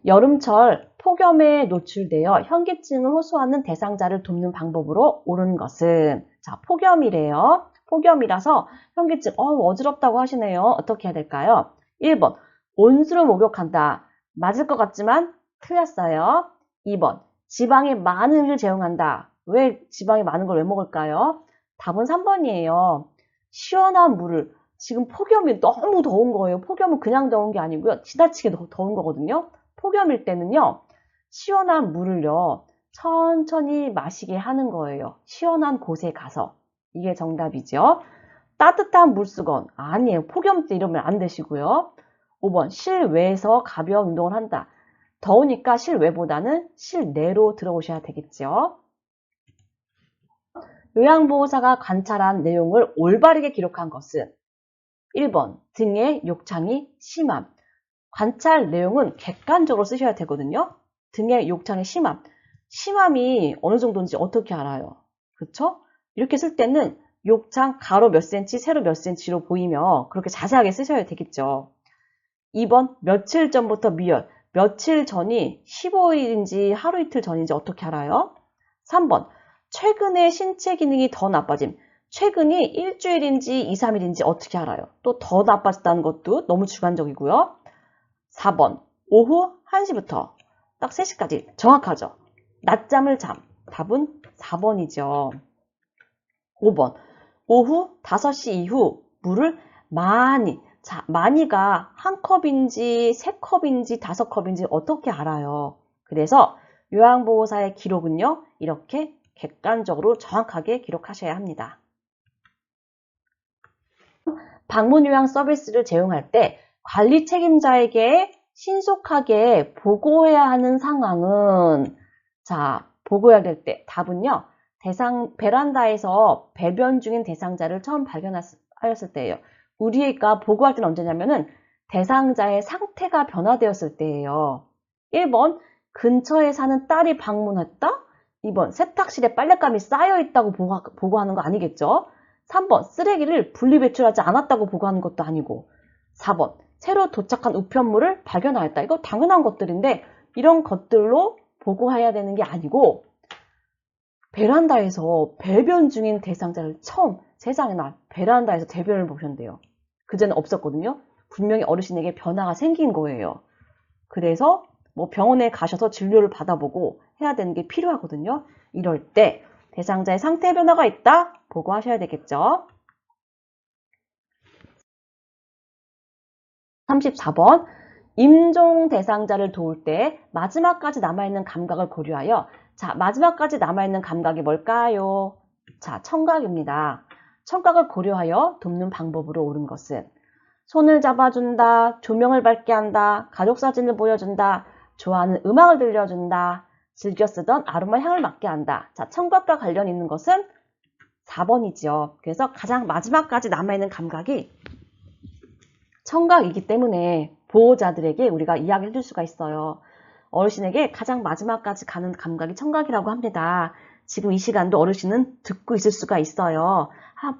여름철 폭염에 노출되어 현기증을 호소하는 대상자를 돕는 방법으로 옳은 것은? 자, 폭염이래요. 폭염이라서 현기증, 어지럽다고 하시네요. 어떻게 해야 될까요? 1번, 온수를 목욕한다. 맞을 것 같지만 틀렸어요. 2번, 지방이 많은 음식을 제공한다. 왜 지방이 많은 걸 왜 먹을까요? 답은 3번이에요. 시원한 물을, 지금 폭염이 너무 더운 거예요. 폭염은 그냥 더운 게 아니고요. 지나치게 더운 거거든요. 폭염일 때는요, 시원한 물을요, 천천히 마시게 하는 거예요. 시원한 곳에 가서. 이게 정답이죠. 따뜻한 물수건. 아니에요. 폭염 때 이러면 안 되시고요. 5번, 실외에서 가벼운 운동을 한다. 더우니까 실외보다는 실내로 들어오셔야 되겠죠. 요양보호사가 관찰한 내용을 올바르게 기록한 것은? 1번, 등의 욕창이 심함. 관찰 내용은 객관적으로 쓰셔야 되거든요. 등의 욕창의 심함. 심함이 어느 정도인지 어떻게 알아요? 그렇죠? 이렇게 쓸 때는 욕창 가로 몇 센치, 세로 몇 센치로 보이며 그렇게 자세하게 쓰셔야 되겠죠. 2번, 며칠 전부터 미열. 며칠 전이 15일인지 하루 이틀 전인지 어떻게 알아요? 3번, 최근에 신체 기능이 더 나빠짐. 최근이 일주일인지 2, 3일인지 어떻게 알아요? 또 더 나빠졌다는 것도 너무 주관적이고요. 4번, 오후 1시부터 딱 3시까지 정확하죠. 낮잠을 잠. 답은 4번이죠. 5번, 오후 5시 이후 물을 많이. 자, 많이가 한 컵인지 3컵인지 5컵인지 어떻게 알아요? 그래서 요양보호사의 기록은요, 이렇게 객관적으로 정확하게 기록하셔야 합니다. 방문요양 서비스를 제공할 때 관리 책임자에게 신속하게 보고해야 하는 상황은? 자, 보고해야 될 때 답은요, 베란다에서 배변 중인 대상자를 처음 발견하였을 때예요. 우리가 보고할 때는 언제냐면은 대상자의 상태가 변화되었을 때예요. 1번, 근처에 사는 딸이 방문했다? 2번, 세탁실에 빨랫감이 쌓여있다고 보고하는 거 아니겠죠? 3번, 쓰레기를 분리배출하지 않았다고 보고하는 것도 아니고 4번, 새로 도착한 우편물을 발견하였다. 이거 당연한 것들인데 이런 것들로 보고해야 되는 게 아니고 베란다에서 배변 중인 대상자를 처음 세상에나 베란다에서 대변을 보셨대요. 그전에 없었거든요. 분명히 어르신에게 변화가 생긴 거예요. 그래서 뭐 병원에 가셔서 진료를 받아보고 해야 되는 게 필요하거든요. 이럴 때 대상자의 상태 변화가 있다? 보고하셔야 되겠죠. 34번, 임종 대상자를 도울 때 마지막까지 남아있는 감각을 고려하여 자, 마지막까지 남아있는 감각이 뭘까요? 자, 청각입니다. 청각을 고려하여 돕는 방법으로 옳은 것은 손을 잡아준다, 조명을 밝게 한다, 가족사진을 보여준다, 좋아하는 음악을 들려준다, 즐겨 쓰던 아로마 향을 맡게 한다. 자, 청각과 관련 있는 것은 4번이죠. 그래서 가장 마지막까지 남아있는 감각이 청각이기 때문에 보호자들에게 우리가 이야기를 해줄 수가 있어요. 어르신에게 가장 마지막까지 가는 감각이 청각이라고 합니다. 지금 이 시간도 어르신은 듣고 있을 수가 있어요.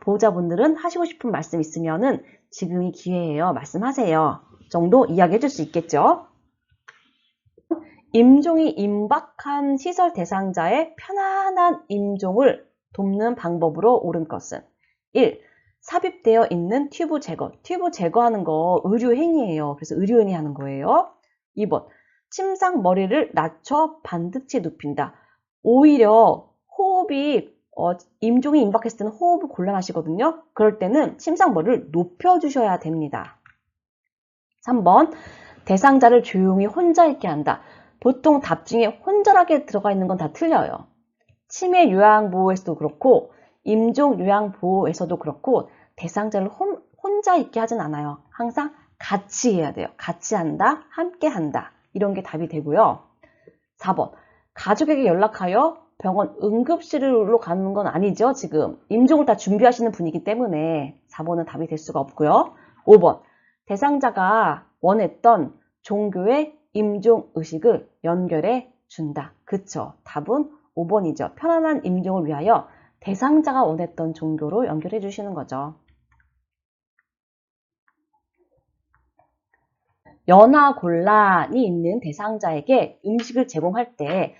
보호자분들은 하시고 싶은 말씀 있으면은 지금이 기회예요. 말씀하세요. 정도 이야기해 줄 수 있겠죠. 임종이 임박한 시설 대상자의 편안한 임종을 돕는 방법으로 옳은 것은 1. 삽입되어 있는 튜브 제거. 튜브 제거하는 거 의료행위예요. 그래서 의료인이 하는 거예요. 2번. 침상 머리를 낮춰 반듯이 눕힌다. 오히려 호흡이 임종이 임박했을 때는 호흡이 곤란하시거든요. 그럴 때는 침상 머리를 높여주셔야 됩니다. 3번. 대상자를 조용히 혼자 있게 한다. 보통 답 중에 혼자라게 들어가 있는 건 다 틀려요. 치매 요양보호에서도 그렇고 임종 요양보호에서도 그렇고 대상자를 혼자 있게 하진 않아요. 항상 같이 해야 돼요. 같이 한다, 함께 한다. 이런 게 답이 되고요. 4번. 가족에게 연락하여 병원 응급실로 가는 건 아니죠. 지금 임종을 다 준비하시는 분이기 때문에 4번은 답이 될 수가 없고요. 5번. 대상자가 원했던 종교의 임종 의식을 연결해 준다. 그쵸? 답은 5번이죠. 편안한 임종을 위하여 대상자가 원했던 종교로 연결해 주시는 거죠. 연하곤란이 있는 대상자에게 음식을 제공할 때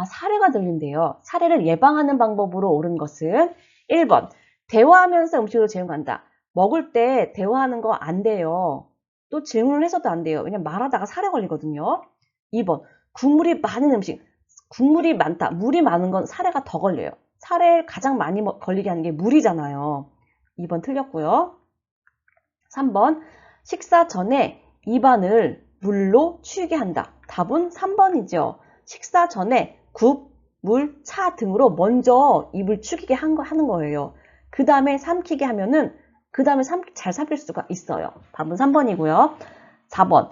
사례가 들린대요. 사례를 예방하는 방법으로 옳은 것은 1번. 대화하면서 음식을 제공한다. 먹을 때 대화하는 거 안 돼요. 또 질문을 해서도 안 돼요. 왜냐면 말하다가 사례 걸리거든요. 2번. 국물이 많은 음식. 국물이 많다. 물이 많은 건 사례가 더 걸려요. 사례를 가장 많이 걸리게 하는 게 물이잖아요. 2번 틀렸고요. 3번. 식사 전에 입안을 물로 추이게 한다. 답은 3번이죠. 식사 전에 국, 물, 차 등으로 먼저 입을 축이게 하는 거예요. 그 다음에 삼키게 하면은 그 다음에 잘 삼킬 수가 있어요. 답은 3번이고요. 4번.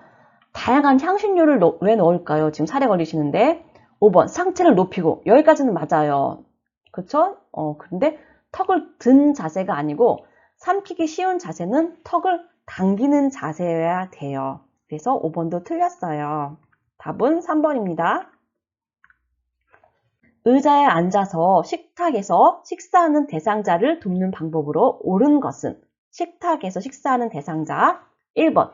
다양한 향신료를 왜 넣을까요? 지금 사례 걸리시는데 5번. 상체를 높이고 여기까지는 맞아요. 그쵸? 근데 턱을 든 자세가 아니고 삼키기 쉬운 자세는 턱을 당기는 자세여야 돼요. 그래서 5번도 틀렸어요. 답은 3번입니다. 의자에 앉아서 식탁에서 식사하는 대상자를 돕는 방법으로 옳은 것은 식탁에서 식사하는 대상자 1번.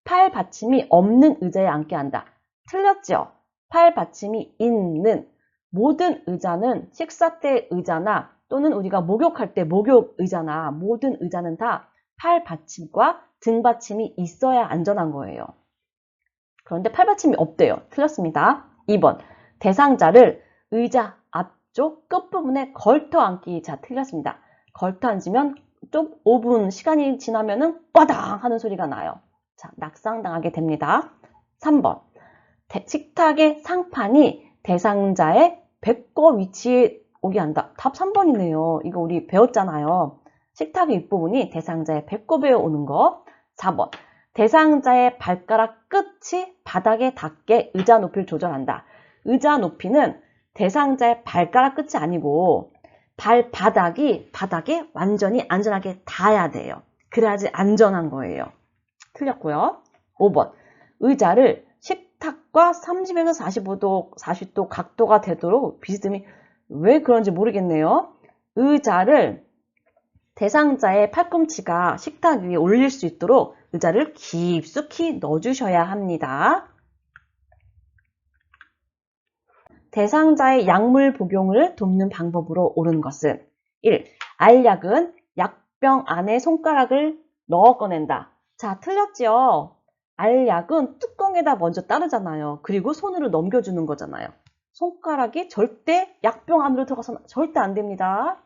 팔 받침이 없는 의자에 앉게 한다. 틀렸죠? 팔 받침이 있는 모든 의자는 식사 때 의자나 또는 우리가 목욕할 때 목욕 의자나 모든 의자는 다 팔 받침과 등 받침이 있어야 안전한 거예요. 그런데 팔 받침이 없대요. 틀렸습니다. 2번. 대상자를 의자 앞쪽 끝부분에 걸터 앉기. 자, 틀렸습니다. 걸터 앉으면 좀 5분 시간이 지나면은 빠당 하는 소리가 나요. 자, 낙상당하게 됩니다. 3번. 식탁의 상판이 대상자의 배꼽 위치에 오게 한다. 답 3번이네요. 이거 우리 배웠잖아요. 식탁의 윗부분이 대상자의 배꼽에 오는 거. 4번. 대상자의 발가락 끝이 바닥에 닿게 의자 높이를 조절한다. 의자 높이는 대상자의 발가락 끝이 아니고 바닥에 완전히 안전하게 닿아야 돼요. 그래야지 안전한 거예요. 틀렸고요. 5번. 의자를 식탁과 30에서 40도 각도가 되도록 비스듬히, 왜 그런지 모르겠네요. 의자를 대상자의 팔꿈치가 식탁 위에 올릴 수 있도록 의자를 깊숙이 넣어주셔야 합니다. 대상자의 약물 복용을 돕는 방법으로 옳은 것은 1. 알약은 약병 안에 손가락을 넣어 꺼낸다. 자, 틀렸죠? 알약은 뚜껑에다 먼저 따르잖아요. 그리고 손으로 넘겨주는 거잖아요. 손가락이 절대 약병 안으로 들어가서는 절대 안 됩니다.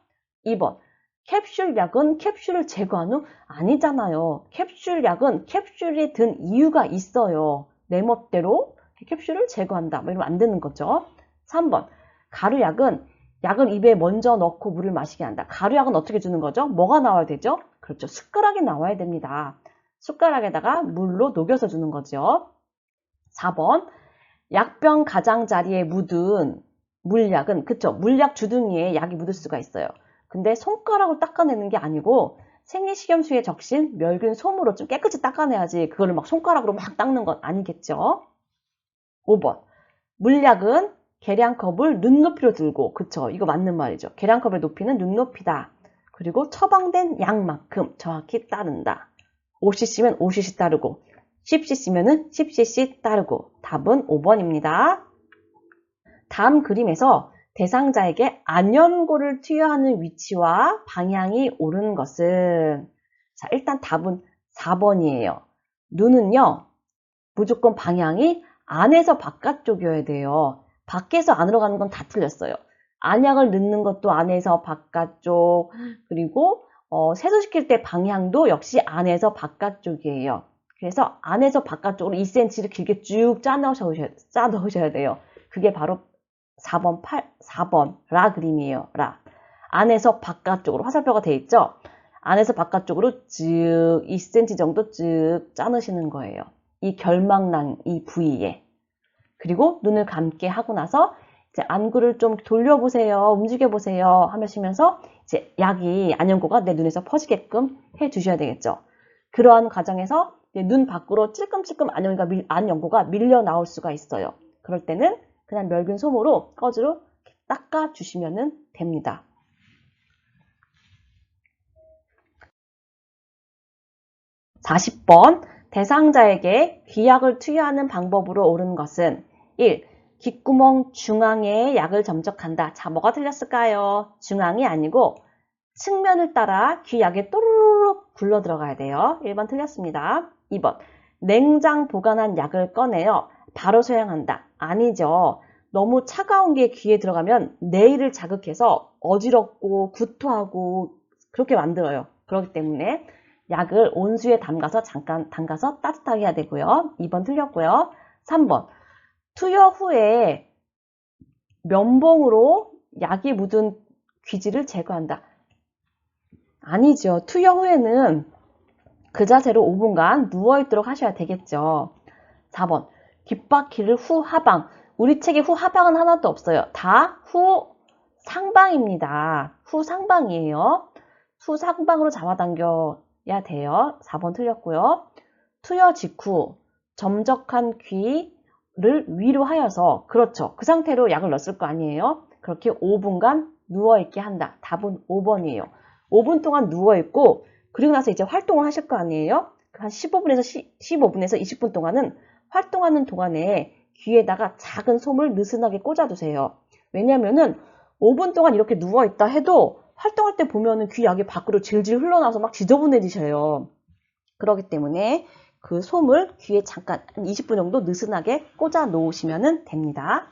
2번. 캡슐약은 캡슐을 제거한 후 아니잖아요. 캡슐약은 캡슐에 든 이유가 있어요. 내 멋대로 캡슐을 제거한다. 뭐 이러면 안 되는 거죠. 3번. 가루약은 약을 입에 먼저 넣고 물을 마시게 한다. 가루약은 어떻게 주는 거죠? 뭐가 나와야 되죠? 그렇죠. 숟가락이 나와야 됩니다. 숟가락에다가 물로 녹여서 주는 거죠. 4번. 약병 가장자리에 묻은 물약은, 그쵸? 물약 주둥이에 약이 묻을 수가 있어요. 근데 손가락으로 닦아내는 게 아니고 생리식염수에 적신 멸균 솜으로 좀 깨끗이 닦아내야지 그거를 막 손가락으로 막 닦는 건 아니겠죠? 5번. 물약은 계량컵을 눈높이로 들고, 그쵸? 이거 맞는 말이죠. 계량컵의 높이는 눈높이다. 그리고 처방된 약만큼 정확히 따른다. 5cc면 5cc 따르고 10cc면은 10cc 따르고 답은 5번입니다. 다음 그림에서 대상자에게 안연고를 투여하는 위치와 방향이 옳은 것은, 자, 일단 답은 4번이에요. 눈은요, 무조건 방향이 안에서 바깥쪽이어야 돼요. 밖에서 안으로 가는 건 다 틀렸어요. 안약을 넣는 것도 안에서 바깥쪽, 그리고 세수시킬 때 방향도 역시 안에서 바깥쪽이에요. 그래서 안에서 바깥쪽으로 2cm를 길게 쭉 짜 넣으셔야 돼요. 그게 바로 4번 라 그림이에요. 라. 안에서 바깥쪽으로 화살표가 돼 있죠? 안에서 바깥쪽으로 쭉 2cm 정도 쭉 짜 넣으시는 거예요. 이 결막난 이 부위에. 그리고 눈을 감게 하고 나서 이제 안구를 좀 돌려보세요. 움직여보세요. 하시면서 이제 약이 안연고가 내 눈에서 퍼지게끔 해주셔야 되겠죠. 그러한 과정에서 눈 밖으로 찔끔찔끔 안연고가 밀려 나올 수가 있어요. 그럴 때는 그냥 멸균 솜으로 꺼즈로 닦아주시면 됩니다. (40번) 대상자에게 귀약을 투여하는 방법으로 옳은 것은 1. 귓구멍 중앙에 약을 점적한다. 자, 뭐가 틀렸을까요? 중앙이 아니고 측면을 따라 귀약에 또르륵 굴러 들어가야 돼요. 1번 틀렸습니다. 2번. 냉장 보관한 약을 꺼내어 바로 소양한다. 아니죠. 너무 차가운 게 귀에 들어가면 뇌를 자극해서 어지럽고 구토하고 그렇게 만들어요. 그렇기 때문에 약을 온수에 잠깐 담가서 따뜻하게 해야 되고요. 2번 틀렸고요. 3번. 투여 후에 면봉으로 약이 묻은 귀지를 제거한다. 아니죠. 투여 후에는 그 자세로 5분간 누워있도록 하셔야 되겠죠. 4번. 귓바퀴를 후하방. 우리 책에 후하방은 하나도 없어요. 다 후상방입니다. 후상방이에요. 후상방으로 잡아당겨야 돼요. 4번 틀렸고요. 투여 직후 점적한 귀를 위로 하여서, 그렇죠. 그 상태로 약을 넣었을 거 아니에요. 그렇게 5분간 누워있게 한다. 답은 5번이에요. 5분 동안 누워있고 그리고 나서 이제 활동을 하실 거 아니에요. 한 15분에서 20분 동안은 활동하는 동안에 귀에다가 작은 솜을 느슨하게 꽂아두세요. 왜냐면은 5분 동안 이렇게 누워있다 해도 활동할 때 보면은 귀 약이 밖으로 질질 흘러나와서 막 지저분해지셔요. 그렇기 때문에 그 솜을 귀에 잠깐 한 20분 정도 느슨하게 꽂아 놓으시면 됩니다.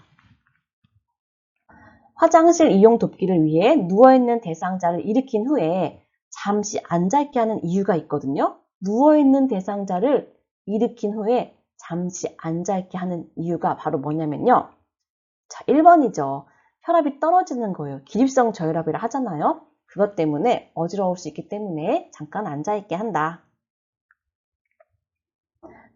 화장실 이용 돕기를 위해 누워있는 대상자를 일으킨 후에 잠시 앉아있게 하는 이유가 있거든요. 누워있는 대상자를 일으킨 후에 잠시 앉아있게 하는 이유가 바로 뭐냐면요. 자, 1번이죠. 혈압이 떨어지는 거예요. 기립성 저혈압이라 하잖아요. 그것 때문에 어지러울 수 있기 때문에 잠깐 앉아있게 한다.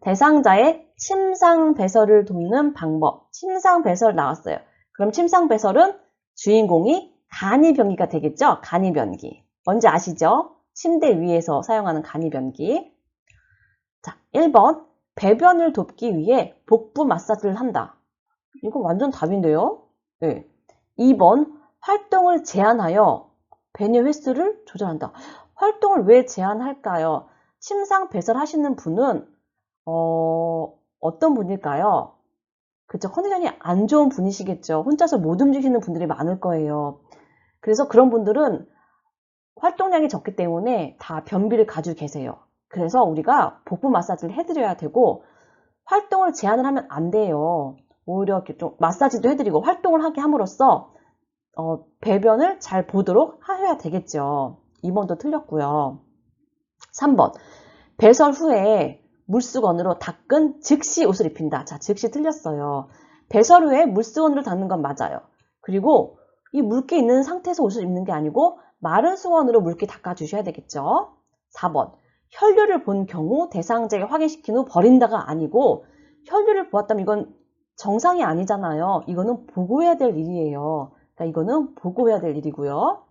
대상자의 침상 배설을 돕는 방법. 침상 배설 나왔어요. 그럼 침상 배설은 주인공이 간이변기가 되겠죠? 간이변기. 뭔지 아시죠? 침대 위에서 사용하는 간이변기. 자, 1번. 배변을 돕기 위해 복부 마사지를 한다. 이거 완전 답인데요? 네. 2번. 활동을 제한하여 배뇨 횟수를 조절한다. 활동을 왜 제한할까요? 침상 배설하시는 분은 어떤 분일까요? 그쵸, 컨디션이 안 좋은 분이시겠죠. 혼자서 못 움직이시는 분들이 많을 거예요. 그래서 그런 분들은 활동량이 적기 때문에 다 변비를 가지고 계세요. 그래서 우리가 복부 마사지를 해드려야 되고 활동을 제한을 하면 안 돼요. 오히려 이렇게 좀 마사지도 해드리고 활동을 하게 함으로써 배변을 잘 보도록 하셔야 되겠죠. 2번도 틀렸고요. 3번. 배설 후에 물수건으로 닦은 즉시 옷을 입힌다. 자, 즉시 틀렸어요. 배설 후에 물수건으로 닦는 건 맞아요. 그리고 이 물기 있는 상태에서 옷을 입는 게 아니고 마른 수건으로 물기 닦아주셔야 되겠죠. 4번. 혈류를 본 경우 대상자에게 확인시킨 후 버린다가 아니고 혈류를 보았다면 이건 정상이 아니잖아요. 이거는 보고해야 될 일이에요. 그러니까 이거는 보고해야 될 일이고요.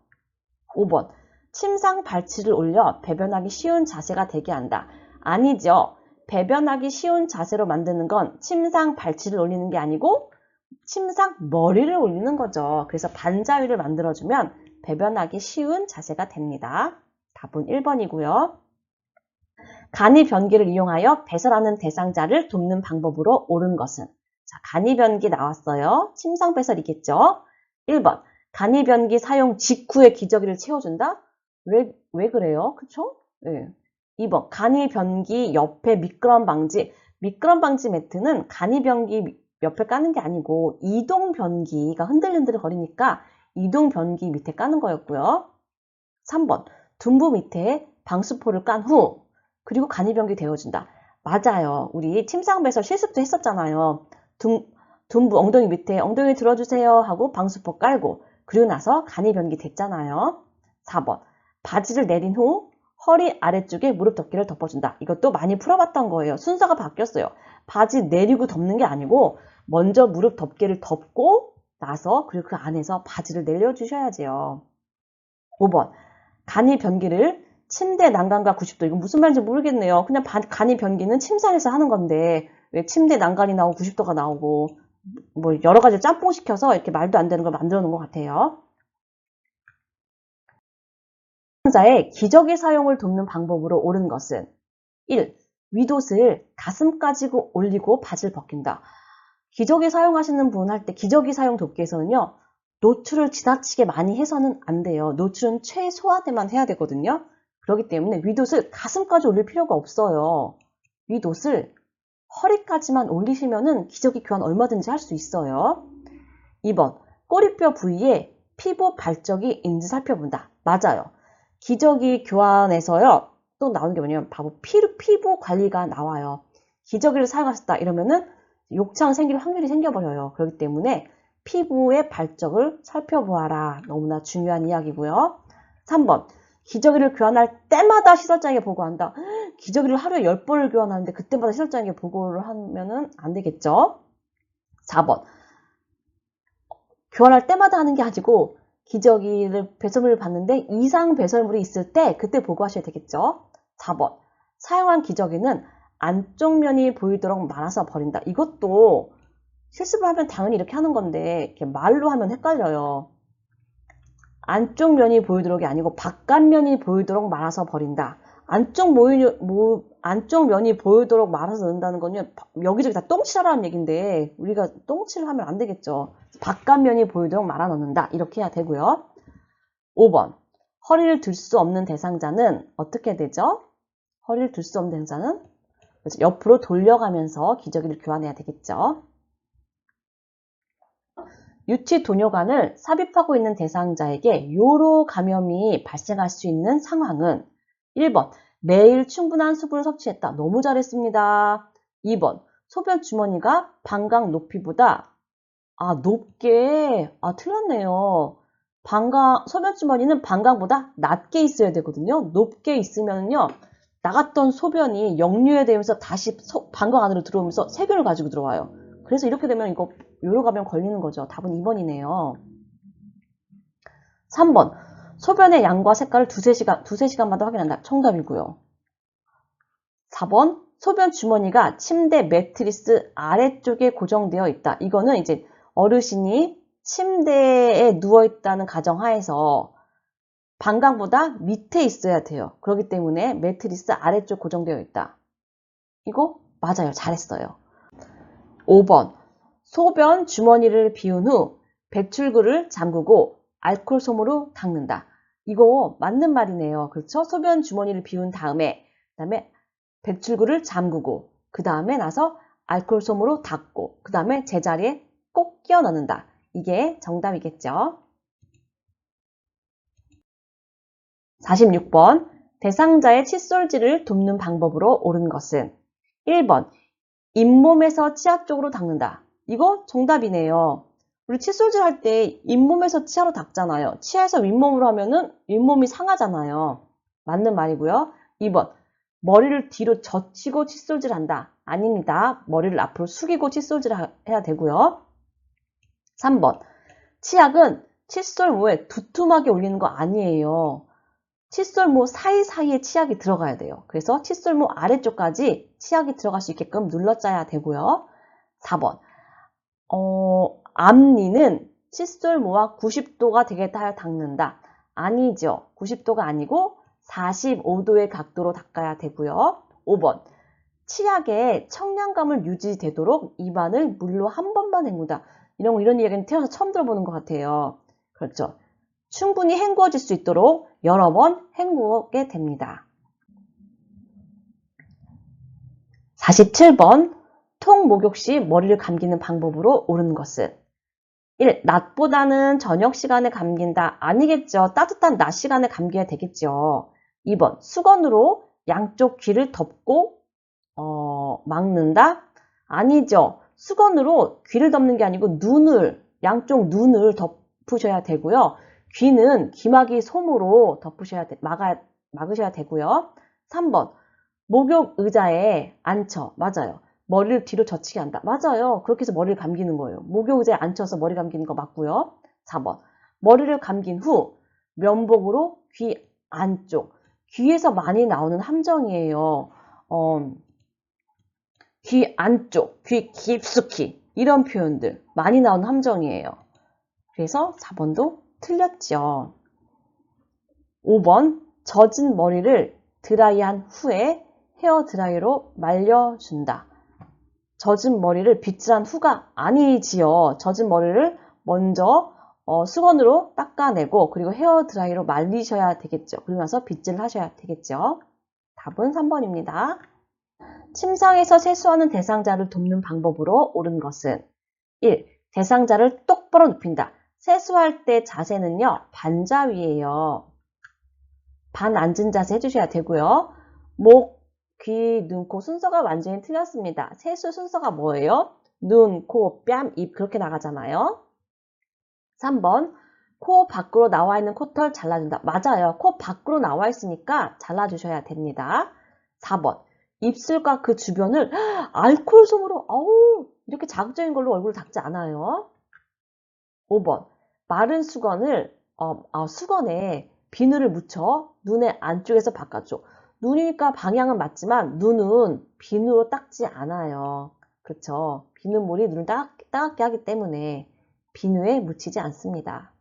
5번. 침상 발치를 올려 배변하기 쉬운 자세가 되게 한다. 아니죠. 배변하기 쉬운 자세로 만드는 건 침상 발치를 올리는 게 아니고 침상 머리를 올리는 거죠. 그래서 반자위를 만들어주면 배변하기 쉬운 자세가 됩니다. 답은 1번이고요. 간이변기를 이용하여 배설하는 대상자를 돕는 방법으로 옳은 것은? 자, 간이변기 나왔어요. 침상 배설이겠죠. 1번. 간이변기 사용 직후에 기저귀를 채워준다? 왜 그래요? 그쵸? 네. 2번. 간이변기 옆에 미끄럼 방지. 미끄럼 방지 매트는 간이변기 옆에 까는 게 아니고 이동변기가 흔들흔들 거리니까 이동변기 밑에 까는 거였고요. 3번. 둔부 밑에 방수포를 깐 후 그리고 간이변기 데워준다. 맞아요. 우리 침상 배설 실습도 했었잖아요. 둔부 엉덩이 밑에 엉덩이 들어주세요 하고 방수포 깔고 그리고 나서 간이변기 됐잖아요. 4번. 바지를 내린 후 허리 아래쪽에 무릎 덮개를 덮어준다. 이것도 많이 풀어봤던 거예요. 순서가 바뀌었어요. 바지 내리고 덮는 게 아니고 먼저 무릎 덮개를 덮고 나서 그리고 그 안에서 바지를 내려주셔야지요. 5번. 간이변기를 침대 난간과 90도. 이건 무슨 말인지 모르겠네요. 그냥 간이변기는 침상에서 하는 건데 왜 침대 난간이 나오고 90도가 나오고 뭐 여러 가지 짬뽕 시켜서 이렇게 말도 안 되는 걸 만들어 놓은 것 같아요. 자의 기저귀 사용을 돕는 방법으로 옳은 것은 1. 윗옷을 가슴까지 올리고 바지를 벗긴다. 기저귀 사용하시는 분 할 때 기저귀 사용 돕기에서는요. 노출을 지나치게 많이 해서는 안 돼요. 노출은 최소화대만 해야 되거든요. 그렇기 때문에 윗옷을 가슴까지 올릴 필요가 없어요. 윗옷을 허리까지만 올리시면은 기저귀 교환 얼마든지 할 수 있어요. 2번. 꼬리뼈 부위에 피부 발적이 있는지 살펴본다. 맞아요. 기저귀 교환에서요. 또 나오는 게 뭐냐면 바로 피부 관리가 나와요. 기저귀를 사용하셨다 이러면은 욕창 생길 확률이 생겨버려요. 그렇기 때문에 피부의 발적을 살펴보아라. 너무나 중요한 이야기고요. 3번. 기저귀를 교환할 때마다 시설장에게 보고한다. 기저귀를 하루에 10번을 교환하는데 그때마다 시설장에게 보고를 하면은 안 되겠죠. 4번. 교환할 때마다 하는 게 아니고 기저귀를 배설물을 봤는데 이상 배설물이 있을 때 그때 보고하셔야 되겠죠. 4번. 사용한 기저귀는 안쪽 면이 보이도록 말아서 버린다. 이것도 실습을 하면 당연히 이렇게 하는 건데 이렇게 말로 하면 헷갈려요. 안쪽 면이 보이도록이 아니고 바깥면이 보이도록 말아서 버린다. 안쪽 면이 보이도록 말아서 넣는다는 건요. 여기저기 다 똥칠하라는 얘기인데 우리가 똥칠을 하면 안 되겠죠. 바깥면이 보이도록 말아 넣는다. 이렇게 해야 되고요. 5번. 허리를 들 수 없는 대상자는 어떻게 되죠? 허리를 들 수 없는 대상자는 옆으로 돌려가면서 기저귀를 교환해야 되겠죠. 유치 도뇨관을 삽입하고 있는 대상자에게 요로 감염이 발생할 수 있는 상황은 1번. 매일 충분한 수분을 섭취했다. 너무 잘했습니다. 2번. 소변 주머니가 방광 높이보다 높게 틀렸네요. 소변 주머니는 방광보다 낮게 있어야 되거든요. 높게 있으면요. 나갔던 소변이 역류되면서 다시 방광 안으로 들어오면서 세균을 가지고 들어와요. 그래서 이렇게 되면 이거 요로 감염 걸리는 거죠. 답은 2번이네요. 3번. 소변의 양과 색깔을 두세 시간마다 확인한다. 정답이고요. 4번. 소변 주머니가 침대 매트리스 아래쪽에 고정되어 있다. 이거는 이제 어르신이 침대에 누워있다는 가정하에서 방광보다 밑에 있어야 돼요. 그렇기 때문에 매트리스 아래쪽 고정되어 있다. 이거 맞아요. 잘했어요. 5번. 소변 주머니를 비운 후 배출구를 잠그고 알코올 솜으로 닦는다. 이거 맞는 말이네요. 그렇죠? 소변 주머니를 비운 다음에 배출구를 잠그고 그 다음에 나서 알코올 솜으로 닦고 그 다음에 제자리에 꼭 끼워 넣는다. 이게 정답이겠죠? 46번. 대상자의 칫솔질을 돕는 방법으로 옳은 것은 1번. 잇몸에서 치아 쪽으로 닦는다. 이거 정답이네요. 우리 칫솔질 할 때 잇몸에서 치아로 닦잖아요. 치아에서 윗몸으로 하면은 윗몸이 상하잖아요. 맞는 말이고요. 2번. 머리를 뒤로 젖히고 칫솔질 한다. 아닙니다. 머리를 앞으로 숙이고 칫솔질 해야 되고요. 3번. 치약은 칫솔모에 두툼하게 올리는 거 아니에요. 칫솔모 사이사이에 치약이 들어가야 돼요. 그래서 칫솔모 아래쪽까지 치약이 들어갈 수 있게끔 눌러짜야 되고요. 4번. 앞니는 칫솔모와 90도가 되게 닦는다. 아니죠. 90도가 아니고 45도의 각도로 닦아야 되고요. 5번. 치약에 청량감을 유지되도록 입안을 물로 한 번만 헹군다. 이런 이야기는 태어나서 처음 들어보는 것 같아요. 그렇죠. 충분히 헹구어질 수 있도록 여러 번 헹구게 됩니다. 47번. 통 목욕 시 머리를 감기는 방법으로 옳은 것은 1. 낮보다는 저녁 시간에 감긴다. 아니겠죠. 따뜻한 낮 시간에 감겨야 되겠죠. 2번. 수건으로 양쪽 귀를 덮고 막는다. 아니죠. 수건으로 귀를 덮는 게 아니고 양쪽 눈을 덮으셔야 되고요. 귀는 귀마개 솜으로 막으셔야 되고요. 3번. 목욕 의자에 앉혀. 맞아요. 머리를 뒤로 젖히게 한다. 맞아요. 그렇게 해서 머리를 감기는 거예요. 목욕 의자에 앉혀서 머리 감기는 거 맞고요. 4번. 머리를 감긴 후 면봉으로 귀 안쪽. 귀에서 많이 나오는 함정이에요. 귀 안쪽, 귀 깊숙이 이런 표현들 많이 나오는 함정이에요. 그래서 4번도 틀렸죠. 5번. 젖은 머리를 드라이한 후에 헤어드라이로 말려준다. 젖은 머리를 빗질한 후가 아니지요. 젖은 머리를 먼저 수건으로 닦아내고 그리고 헤어드라이로 말리셔야 되겠죠. 그리고 나서 빗질을 하셔야 되겠죠. 답은 3번입니다. 침상에서 세수하는 대상자를 돕는 방법으로 옳은 것은 1. 대상자를 똑바로 눕힌다. 세수할 때 자세는요. 반자위예요. 반 앉은 자세 해주셔야 되고요. 목, 귀, 눈, 코 순서가 완전히 틀렸습니다. 세수 순서가 뭐예요? 눈, 코, 뺨, 입 그렇게 나가잖아요. 3번. 코 밖으로 나와 있는 코털 잘라준다. 맞아요. 코 밖으로 나와 있으니까 잘라주셔야 됩니다. 4번. 입술과 그 주변을 알코올 솜으로 이렇게 자극적인 걸로 얼굴을 닦지 않아요. 5번. 마른 수건을 수건에 비누를 묻혀 눈의 안쪽에서 바깥쪽. 눈이니까 방향은 맞지만 눈은 비누로 닦지 않아요. 그렇죠. 비눗물이 눈을 따갑게 하기 때문에 비누에 묻히지 않습니다.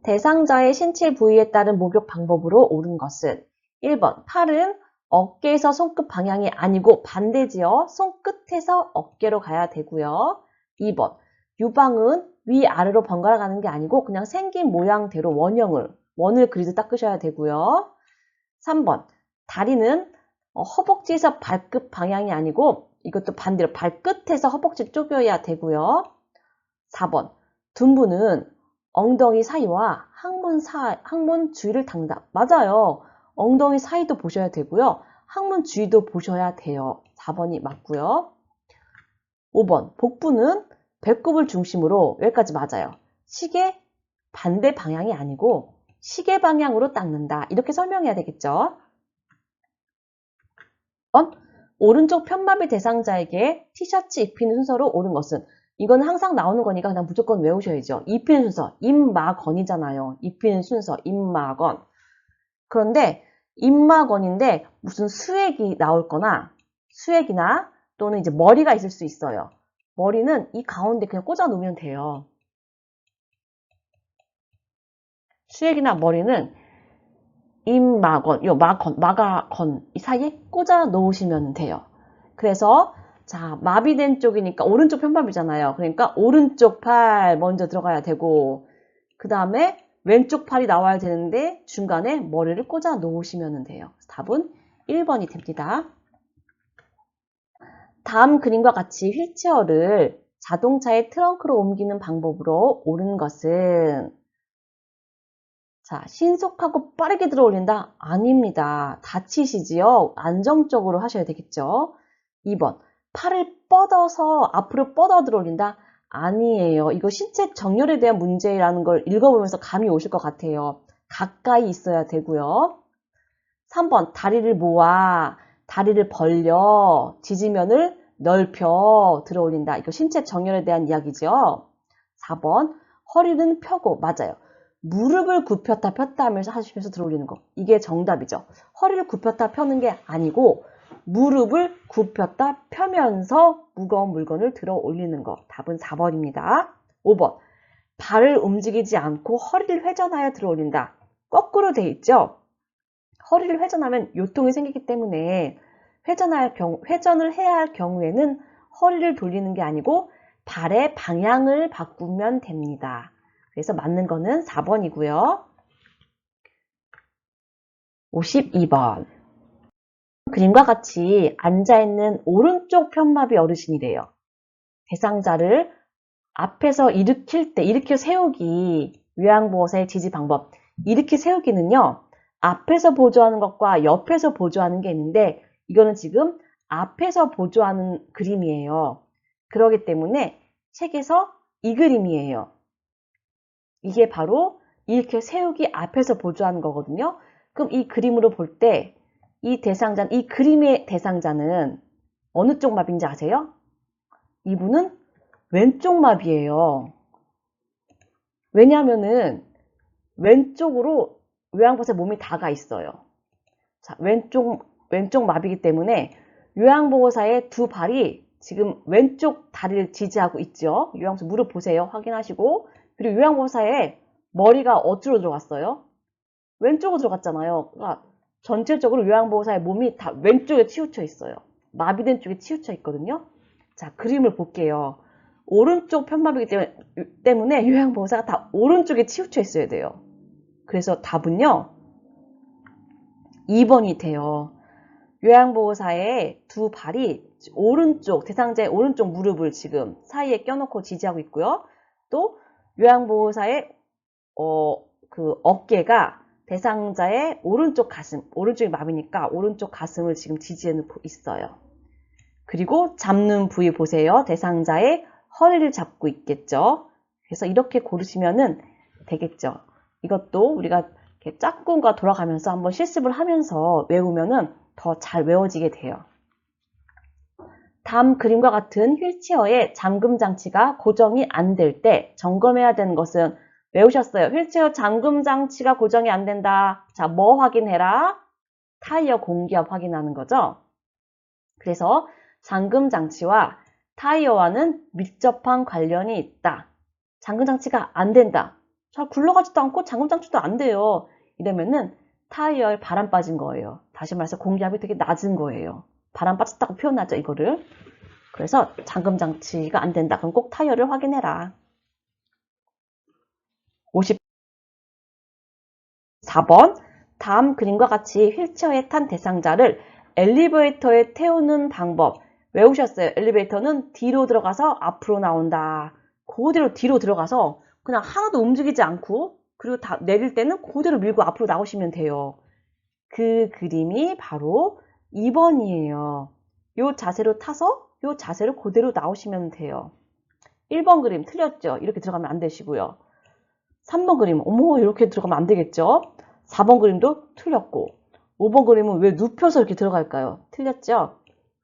대상자의 신체 부위에 따른 목욕 방법으로 옳은 것은 1번. 팔은 어깨에서 손끝 방향이 아니고 반대지요. 손끝에서 어깨로 가야 되고요. 2번. 유방은 위아래로 번갈아 가는 게 아니고 그냥 생긴 모양대로 원을 그리듯 닦으셔야 되고요. 3번. 다리는 허벅지에서 발끝 방향이 아니고 이것도 반대로 발끝에서 허벅지를 쪼개야 되고요. 4번. 둔부는 엉덩이 사이와 항문 주위를 닦는다. 맞아요. 엉덩이 사이도 보셔야 되고요. 항문 주위도 보셔야 돼요. 4번이 맞고요. 5번. 복부는 배꼽을 중심으로 여기까지 맞아요. 시계 반대 방향이 아니고 시계 방향으로 닦는다. 이렇게 설명해야 되겠죠. 오른쪽 편마비 대상자에게 티셔츠 입히는 순서로 옳은 것은 이건 항상 나오는 거니까 그냥 무조건 외우셔야죠. 입히는 순서, 임마건이잖아요. 입히는 순서, 임마건. 그런데 임마건인데 무슨 수액이 나올 거나 수액이나 또는 이제 머리가 있을 수 있어요. 머리는 이 가운데 그냥 꽂아 놓으면 돼요. 수액이나 머리는 임마건, 마가건 이 사이에 꽂아 놓으시면 돼요. 그래서 자, 마비된 쪽이니까 오른쪽 편법이잖아요. 그러니까 오른쪽 팔 먼저 들어가야 되고 그 다음에 왼쪽 팔이 나와야 되는데 중간에 머리를 꽂아 놓으시면 돼요. 답은 1번이 됩니다. 다음 그림과 같이 휠체어를 자동차의 트렁크로 옮기는 방법으로 옳은 것은 자, 신속하고 빠르게 들어 올린다? 아닙니다. 다치시지요? 안정적으로 하셔야 되겠죠? 2번, 팔을 뻗어서 앞으로 뻗어 들어 올린다? 아니에요. 이거 신체 정렬에 대한 문제라는 걸 읽어보면서 감이 오실 것 같아요. 가까이 있어야 되고요. 3번, 다리를 모아, 다리를 벌려, 지지면을 넓혀 들어 올린다. 이거 신체 정렬에 대한 이야기죠. 4번, 허리는 펴고, 맞아요. 무릎을 굽혔다 폈다 하면서 하시면서 들어 올리는 거. 이게 정답이죠. 허리를 굽혔다 펴는 게 아니고 무릎을 굽혔다 펴면서 무거운 물건을 들어 올리는 거. 답은 4번입니다. 5번. 발을 움직이지 않고 허리를 회전하여 들어 올린다. 거꾸로 돼 있죠. 허리를 회전하면 요통이 생기기 때문에 회전을 해야 할 경우에는 허리를 돌리는 게 아니고 발의 방향을 바꾸면 됩니다. 그래서 맞는 거는 4번이고요. 52번. 그림과 같이 앉아있는 오른쪽 편마비 어르신이래요. 대상자를 앞에서 일으켜 세우기, 요양보호사의 지지 방법. 일으켜 세우기는요, 앞에서 보조하는 것과 옆에서 보조하는 게 있는데, 이거는 지금 앞에서 보조하는 그림이에요. 그렇기 때문에 책에서 이 그림이에요. 이게 바로 일으켜 세우기 앞에서 보조하는 거거든요. 그럼 이 그림으로 볼 때 이 그림의 대상자는 어느 쪽 마비인지 아세요? 이분은 왼쪽 마비예요. 왜냐하면은 왼쪽으로 요양보호사의 몸이 다가 있어요. 자, 왼쪽 마비이기 때문에 요양보호사의 두 발이 지금 왼쪽 다리를 지지하고 있죠. 요양보호사 무릎 보세요. 확인하시고. 그리고 요양보호사의 머리가 어디로 들어갔어요? 왼쪽으로 들어갔잖아요. 그러니까 전체적으로 요양보호사의 몸이 다 왼쪽에 치우쳐 있어요. 마비된 쪽에 치우쳐 있거든요. 자, 그림을 볼게요. 오른쪽 편마비이기 때문에 요양보호사가 다 오른쪽에 치우쳐 있어야 돼요. 그래서 답은요, 2번이 돼요. 요양보호사의 두 발이 대상자의 오른쪽 무릎을 지금 사이에 껴놓고 지지하고 있고요. 또 요양보호사의 그 어깨가 대상자의 오른쪽 가슴, 오른쪽이 마비니까 오른쪽 가슴을 지금 지지해 놓고 있어요. 그리고 잡는 부위 보세요. 대상자의 허리를 잡고 있겠죠. 그래서 이렇게 고르시면 되겠죠. 이것도 우리가 이렇게 짝꿍과 돌아가면서 한번 실습을 하면서 외우면 더 잘 외워지게 돼요. 다음 그림과 같은 휠체어의 잠금 장치가 고정이 안 될 때 점검해야 되는 것은 외우셨어요. 휠체어 잠금 장치가 고정이 안 된다. 자, 뭐 확인해라? 타이어 공기압 확인하는 거죠. 그래서 잠금 장치와 타이어와는 밀접한 관련이 있다. 잠금 장치가 안 된다. 잘 굴러가지도 않고 잠금 장치도 안 돼요. 이러면은 타이어에 바람 빠진 거예요. 다시 말해서 공기압이 되게 낮은 거예요. 바람 빠졌다고 표현하죠, 이거를. 그래서 잠금 장치가 안 된다. 그럼 꼭 타이어를 확인해라. 54번. 다음 그림과 같이 휠체어에 탄 대상자를 엘리베이터에 태우는 방법. 외우셨어요. 엘리베이터는 뒤로 들어가서 앞으로 나온다. 그대로 뒤로 들어가서 그냥 하나도 움직이지 않고 그리고 다 내릴 때는 그대로 밀고 앞으로 나오시면 돼요. 그 그림이 바로 2번이에요. 요 자세로 타서 요 자세로 그대로 나오시면 돼요. 1번 그림 틀렸죠? 이렇게 들어가면 안 되시고요. 3번 그림, 어머 이렇게 들어가면 안 되겠죠? 4번 그림도 틀렸고 5번 그림은 왜 눕혀서 이렇게 들어갈까요? 틀렸죠?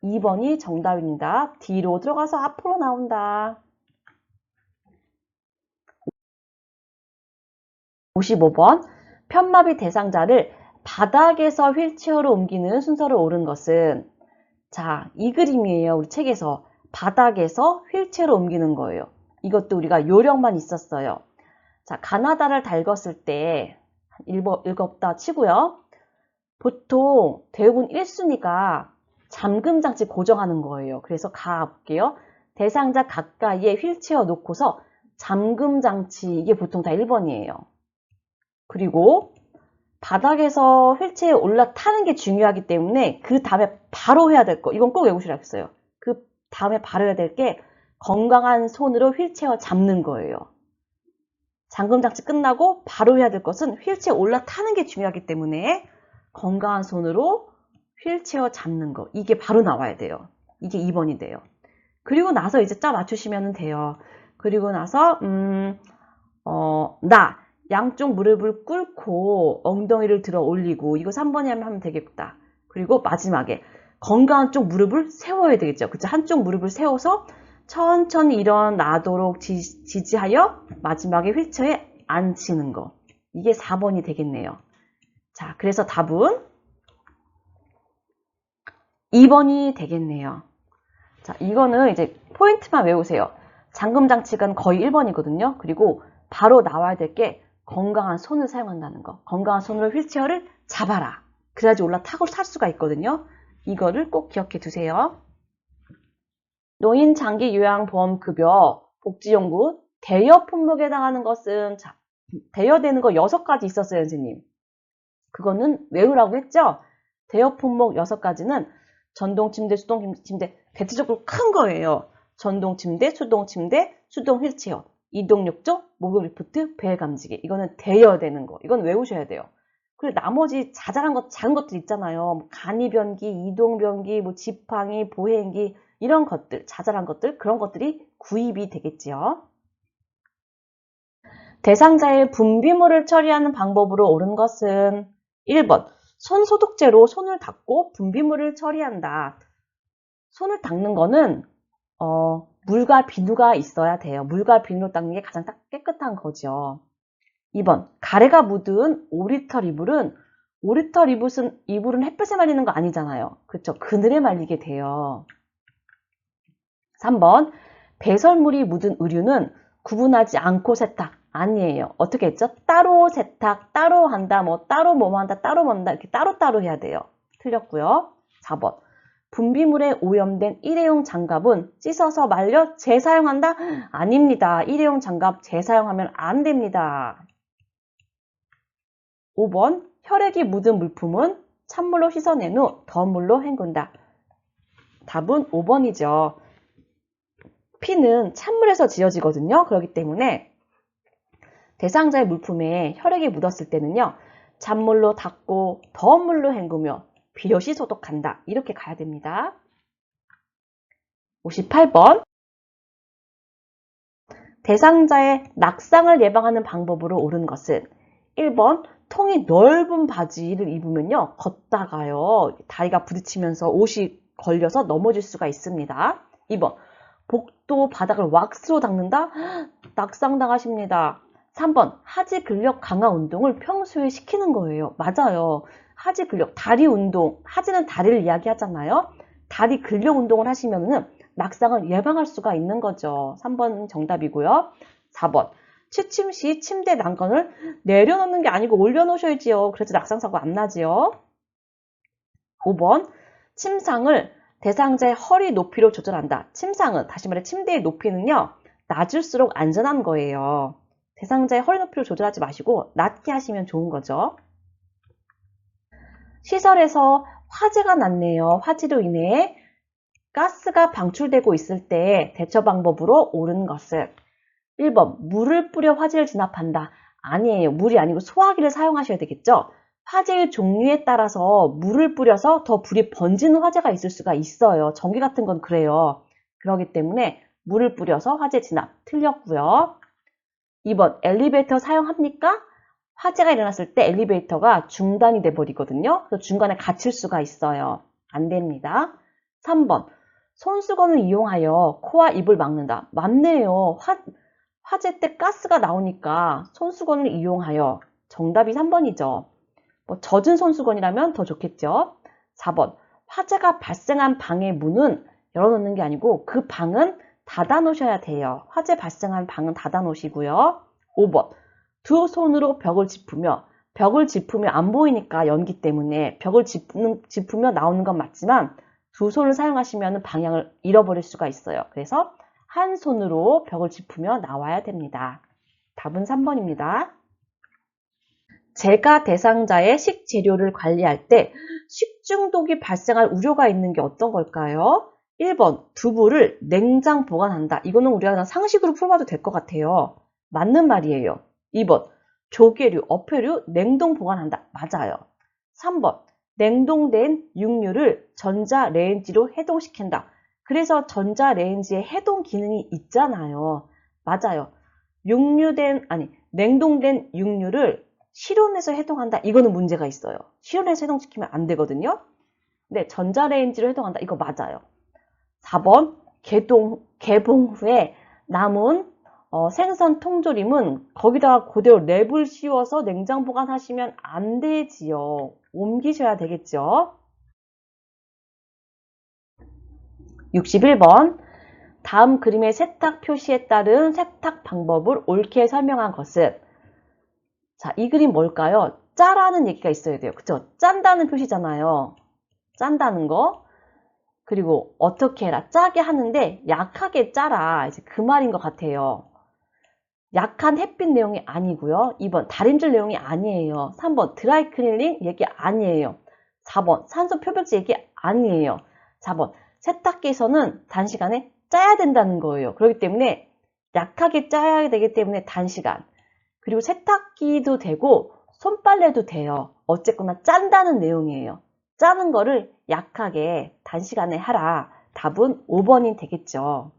2번이 정답입니다. 뒤로 들어가서 앞으로 나온다. 55번. 편마비 대상자를 바닥에서 휠체어로 옮기는 순서를 옳은 것은, 자, 이 그림이에요. 우리 책에서 바닥에서 휠체어로 옮기는 거예요. 이것도 우리가 요령만 있었어요. 자, 가나다를 달궜을 때 읽었다 치고요. 보통 대부분 1순위가 잠금 장치 고정하는 거예요. 그래서 가볼게요. 대상자 가까이에 휠체어 놓고서 잠금 장치, 이게 보통 다 1번이에요. 그리고 바닥에서 휠체어에 올라타는 게 중요하기 때문에 그 다음에 바로 해야 될 거, 이건 꼭 외우시라고 했어요. 그 다음에 바로 해야 될 게 건강한 손으로 휠체어 잡는 거예요. 잠금 장치 끝나고 바로 해야 될 것은 휠체어 올라타는 게 중요하기 때문에 건강한 손으로 휠체어 잡는 거, 이게 바로 나와야 돼요. 이게 2번이 돼요. 그리고 나서 이제 짜 맞추시면 돼요. 그리고 나서 양쪽 무릎을 꿇고 엉덩이를 들어 올리고, 이거 3번이 하면 되겠다. 그리고 마지막에 건강한 쪽 무릎을 세워야 되겠죠. 그쵸? 한쪽 무릎을 세워서 천천히 일어나도록 지지하여 마지막에 휠체어에 앉히는 거. 이게 4번이 되겠네요. 자, 그래서 답은 2번이 되겠네요. 자, 이거는 이제 포인트만 외우세요. 잠금 장치가 거의 1번이거든요. 그리고 바로 나와야 될 게 건강한 손을 사용한다는 거. 건강한 손으로 휠체어를 잡아라. 그래야지 올라타고 탈 수가 있거든요. 이거를 꼭 기억해 두세요. 노인 장기 요양보험급여 복지연구 대여 품목에 해당하는 것은, 자, 대여되는 거 6가지 있었어요, 선생님. 그거는 외우라고 했죠? 대여 품목 6가지는 전동침대, 수동침대, 대체적으로 큰 거예요. 전동침대, 수동침대, 수동 휠체어, 이동욕조, 목욕 리프트, 배 감지기. 이거는 대여되는 거. 이건 외우셔야 돼요. 그리고 나머지 자잘한 것, 작은 것들 있잖아요. 뭐 간이변기, 이동변기, 뭐 지팡이, 보행기, 이런 것들, 자잘한 것들, 그런 것들이 구입이 되겠지요. 대상자의 분비물을 처리하는 방법으로 옳은 것은 1번, 손소독제로 손을 닦고 분비물을 처리한다. 손을 닦는 거는 물과 비누가 있어야 돼요. 물과 비누로 닦는 게 가장 깨끗한 거죠. 2번, 가래가 묻은 오리털 이불은, 오리털 이불은 햇볕에 말리는 거 아니잖아요. 그렇죠? 그늘에 말리게 돼요. 3번, 배설물이 묻은 의류는 구분하지 않고 세탁. 아니에요. 어떻게 했죠? 따로 세탁, 따로 한다, 뭐 따로 뭐뭐 한다, 따로 뭐 한다, 이렇게 따로따로 해야 돼요. 틀렸고요. 4번, 분비물에 오염된 일회용 장갑은 씻어서 말려 재사용한다? 아닙니다. 일회용 장갑 재사용하면 안 됩니다. 5번, 혈액이 묻은 물품은 찬물로 씻어낸 후 더운 물로 헹군다. 답은 5번이죠. 피는 찬물에서 지어지거든요. 그렇기 때문에 대상자의 물품에 혈액이 묻었을 때는요, 찬물로 닦고 더운 물로 헹구며 비료시 소독한다. 이렇게 가야 됩니다. 58번, 대상자의 낙상을 예방하는 방법으로 옳은 것은 1번, 통이 넓은 바지를 입으면요, 걷다가요, 다리가 부딪히면서 옷이 걸려서 넘어질 수가 있습니다. 2번, 복도 바닥을 왁스로 닦는다? 낙상당하십니다. 3번, 하지 근력 강화 운동을 평소에 시키는 거예요. 맞아요. 하지 근력, 다리 운동, 하지는 다리를 이야기하잖아요. 다리 근력 운동을 하시면은 낙상을 예방할 수가 있는 거죠. 3번 정답이고요. 4번, 취침 시 침대 난간을 내려놓는 게 아니고 올려놓으셔야지요. 그래서 낙상사고 안 나지요. 5번, 침상을 대상자의 허리 높이로 조절한다. 침상은, 다시 말해 침대의 높이는요, 낮을수록 안전한 거예요. 대상자의 허리 높이를 조절하지 마시고 낮게 하시면 좋은 거죠. 시설에서 화재가 났네요. 화재로 인해 가스가 방출되고 있을 때 대처 방법으로 옳은 것은 1번, 물을 뿌려 화재를 진압한다. 아니에요. 물이 아니고 소화기를 사용하셔야 되겠죠. 화재의 종류에 따라서 물을 뿌려서 더 불이 번지는 화재가 있을 수가 있어요. 전기 같은 건 그래요. 그렇기 때문에 물을 뿌려서 화재 진압 틀렸고요. 2번, 엘리베이터 사용합니까? 화재가 일어났을 때 엘리베이터가 중단이 돼버리거든요. 그래서 중간에 갇힐 수가 있어요. 안 됩니다. 3번, 손수건을 이용하여 코와 입을 막는다. 맞네요. 화재 때 가스가 나오니까 손수건을 이용하여. 정답이 3번이죠. 뭐 젖은 손수건이라면 더 좋겠죠. 4번. 화재가 발생한 방의 문은 열어놓는 게 아니고 그 방은 닫아 놓으셔야 돼요. 화재 발생한 방은 닫아 놓으시고요. 5번. 두 손으로 벽을 짚으며 안 보이니까 연기 때문에 벽을 짚으며 나오는 건 맞지만 두 손을 사용하시면 방향을 잃어버릴 수가 있어요. 그래서 한 손으로 벽을 짚으며 나와야 됩니다. 답은 3번입니다. 제가 대상자의 식재료를 관리할 때 식중독이 발생할 우려가 있는 게 어떤 걸까요? 1번, 두부를 냉장 보관한다. 이거는 우리가 그냥 상식으로 풀어봐도 될 것 같아요. 맞는 말이에요. 2번, 조개류, 어패류 냉동 보관한다. 맞아요. 3번, 냉동된 육류를 전자레인지로 해동시킨다. 그래서 전자레인지에 해동 기능이 있잖아요. 맞아요. 냉동된 육류를 실온에서 해동한다. 이거는 문제가 있어요. 실온에서 해동시키면 안 되거든요. 네, 전자레인지로 해동한다. 이거 맞아요. 4번, 개봉 후에 남은 생선 통조림은 거기다가 그대로 랩을 씌워서 냉장 보관하시면 안 되지요. 옮기셔야 되겠죠. 61번. 다음 그림의 세탁 표시에 따른 세탁 방법을 옳게 설명한 것은. 자, 이 그림 뭘까요? 짜라는 얘기가 있어야 돼요. 그쵸? 짠다는 표시잖아요. 짠다는 거. 그리고 어떻게 해라. 짜게 하는데 약하게 짜라. 이제 그 말인 것 같아요. 약한 햇빛 내용이 아니고요. 2번 다림질 내용이 아니에요. 3번 드라이 클리닝 얘기 아니에요. 4번 산소 표백제 얘기 아니에요. 4번 세탁기에서는 단시간에 짜야 된다는 거예요. 그렇기 때문에 약하게 짜야 되기 때문에 단시간. 그리고 세탁기도 되고 손빨래도 돼요. 어쨌거나 짠다는 내용이에요. 짜는 거를 약하게 단시간에 하라. 답은 5번이 되겠죠.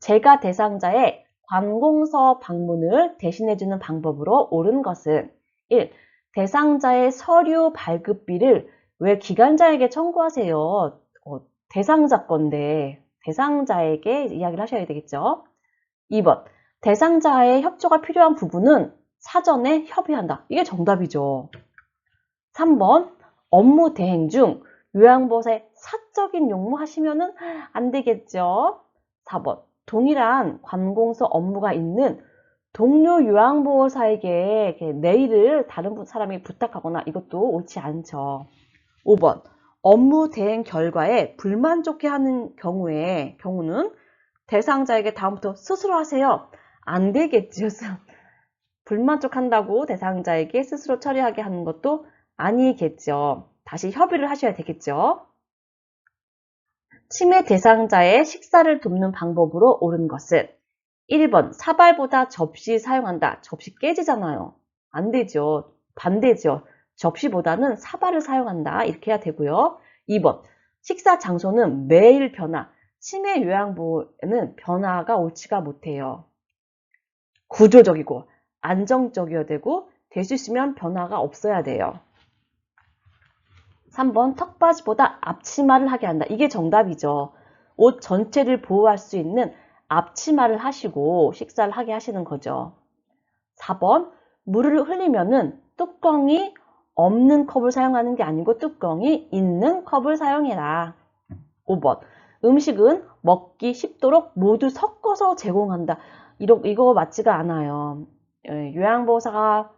제가 대상자의 관공서 방문을 대신해주는 방법으로 옳은 것은 1. 대상자의 서류 발급비를 왜 기관자에게 청구하세요? 대상자 건데 대상자에게 이야기를 하셔야 되겠죠. 2번. 대상자의 협조가 필요한 부분은 사전에 협의한다. 이게 정답이죠. 3번. 업무 대행 중 요양보호사의 사적인 용무하시면은 안 되겠죠. 4번. 동일한 관공서 업무가 있는 동료 요양보호사에게 내일을 다른 사람이 부탁하거나 이것도 옳지 않죠. 5번. 업무 대행 결과에 불만족해 하는 경우는 대상자에게 다음부터 스스로 하세요. 안 되겠죠. 불만족한다고 대상자에게 스스로 처리하게 하는 것도 아니겠죠. 다시 협의를 하셔야 되겠죠. 치매 대상자의 식사를 돕는 방법으로 옳은 것은 1번 사발보다 접시 사용한다. 접시 깨지잖아요. 안 되죠. 반대죠. 접시보다는 사발을 사용한다. 이렇게 해야 되고요. 2번 식사 장소는 매일 변화. 치매 요양보호에는 변화가 옳지가 못해요. 구조적이고 안정적이어야 되고 될 수 있으면 변화가 없어야 돼요. 3번 턱받이보다 앞치마를 하게 한다. 이게 정답이죠. 옷 전체를 보호할 수 있는 앞치마를 하시고 식사를 하게 하시는 거죠. 4번 물을 흘리면은 뚜껑이 없는 컵을 사용하는 게 아니고 뚜껑이 있는 컵을 사용해라. 5번 음식은 먹기 쉽도록 모두 섞어서 제공한다. 이거 맞지가 않아요. 요양보호사가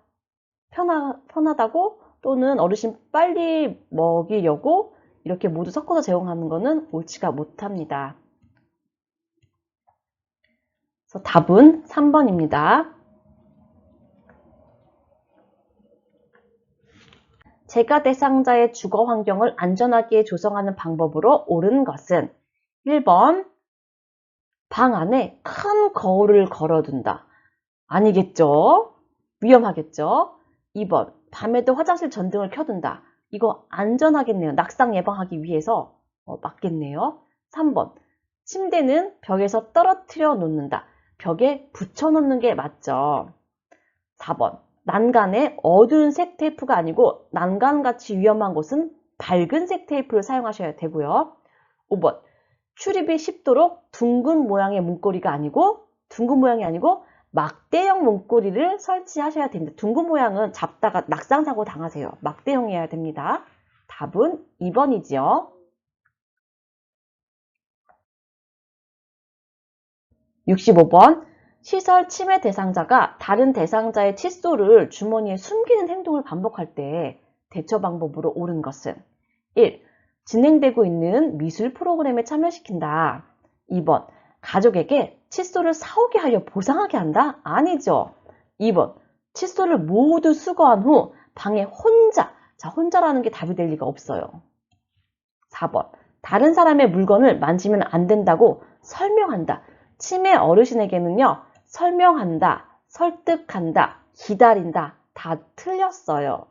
편하다고 또는 어르신 빨리 먹이려고 이렇게 모두 섞어서 제공하는 것은 옳지가 못합니다. 그래서 답은 3번입니다. 제가 대상자의 주거 환경을 안전하게 조성하는 방법으로 옳은 것은 1번 방 안에 큰 거울을 걸어둔다. 아니겠죠? 위험하겠죠? 2번 밤에도 화장실 전등을 켜둔다. 이거 안전하겠네요. 낙상 예방하기 위해서 맞겠네요. 3번 침대는 벽에서 떨어뜨려 놓는다. 벽에 붙여 놓는 게 맞죠. 4번 난간에 어두운 색 테이프가 아니고 난간같이 위험한 곳은 밝은 색 테이프를 사용하셔야 되고요. 5번 출입이 쉽도록 둥근 모양의 문고리가 아니고, 둥근 모양이 아니고 막대형 문고리를 설치하셔야 됩니다. 둥근 모양은 잡다가 낙상사고 당하세요. 막대형이어야 됩니다. 답은 2번이지요. 65번. 시설 침해 대상자가 다른 대상자의 칫솔을 주머니에 숨기는 행동을 반복할 때 대처 방법으로 옳은 것은 1. 진행되고 있는 미술 프로그램에 참여시킨다. 2번. 가족에게 칫솔을 사오게 하여 보상하게 한다? 아니죠. 2번. 칫솔을 모두 수거한 후 방에 혼자, 자, 혼자라는 게 답이 될 리가 없어요. 4번. 다른 사람의 물건을 만지면 안 된다고 설명한다. 치매 어르신에게는요, 설명한다, 설득한다, 기다린다, 다 틀렸어요.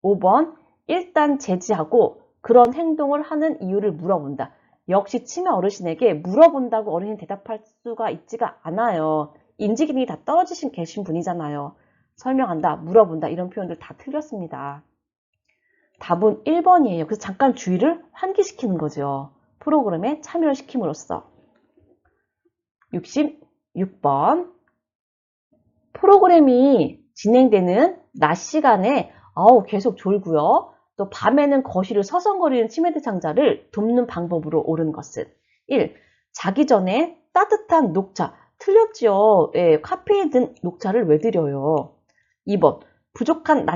5번. 일단 제지하고 그런 행동을 하는 이유를 물어본다. 역시 치매 어르신에게 물어본다고 어른이 대답할 수가 있지가 않아요. 인지기능이 다 떨어지신 계신 분이잖아요. 설명한다, 물어본다 이런 표현들 다 틀렸습니다. 답은 1번이에요. 그래서 잠깐 주의를 환기시키는 거죠. 프로그램에 참여를 시킴으로써. 66번. 프로그램이 진행되는 낮 시간에 계속 졸고요. 또 밤에는 거실을 서성거리는 치매 대상자를 돕는 방법으로 옳은 것은 1. 자기 전에 따뜻한 녹차. 틀렸죠. 예, 카페인 든 녹차를 왜 드려요? 2번. 부족한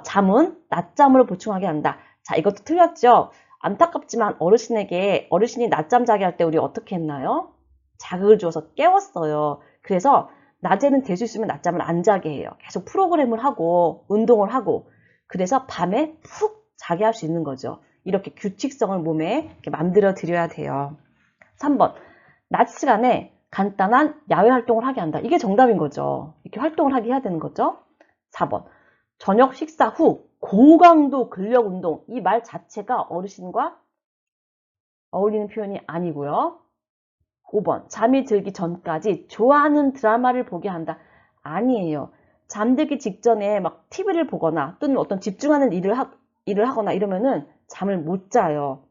잠은 낮잠으로 보충하게 한다. 자, 이것도 틀렸죠. 안타깝지만 어르신이 낮잠 자게 할 때 우리 어떻게 했나요? 자극을 주어서 깨웠어요. 그래서 낮에는 될 수 있으면 낮잠을 안 자게 해요. 계속 프로그램을 하고 운동을 하고 그래서 밤에 푹 자게 할 수 있는 거죠. 이렇게 규칙성을 몸에 이렇게 만들어 드려야 돼요. 3번. 낮 시간에 간단한 야외 활동을 하게 한다. 이게 정답인 거죠. 이렇게 활동을 하게 해야 되는 거죠. 4번. 저녁 식사 후 고강도 근력 운동. 이 말 자체가 어르신과 어울리는 표현이 아니고요. 5번. 잠이 들기 전까지 좋아하는 드라마를 보게 한다. 아니에요. 잠들기 직전에 막 TV를 보거나 또는 어떤 집중하는 일을 하거나 이러면은 잠을 못 자요.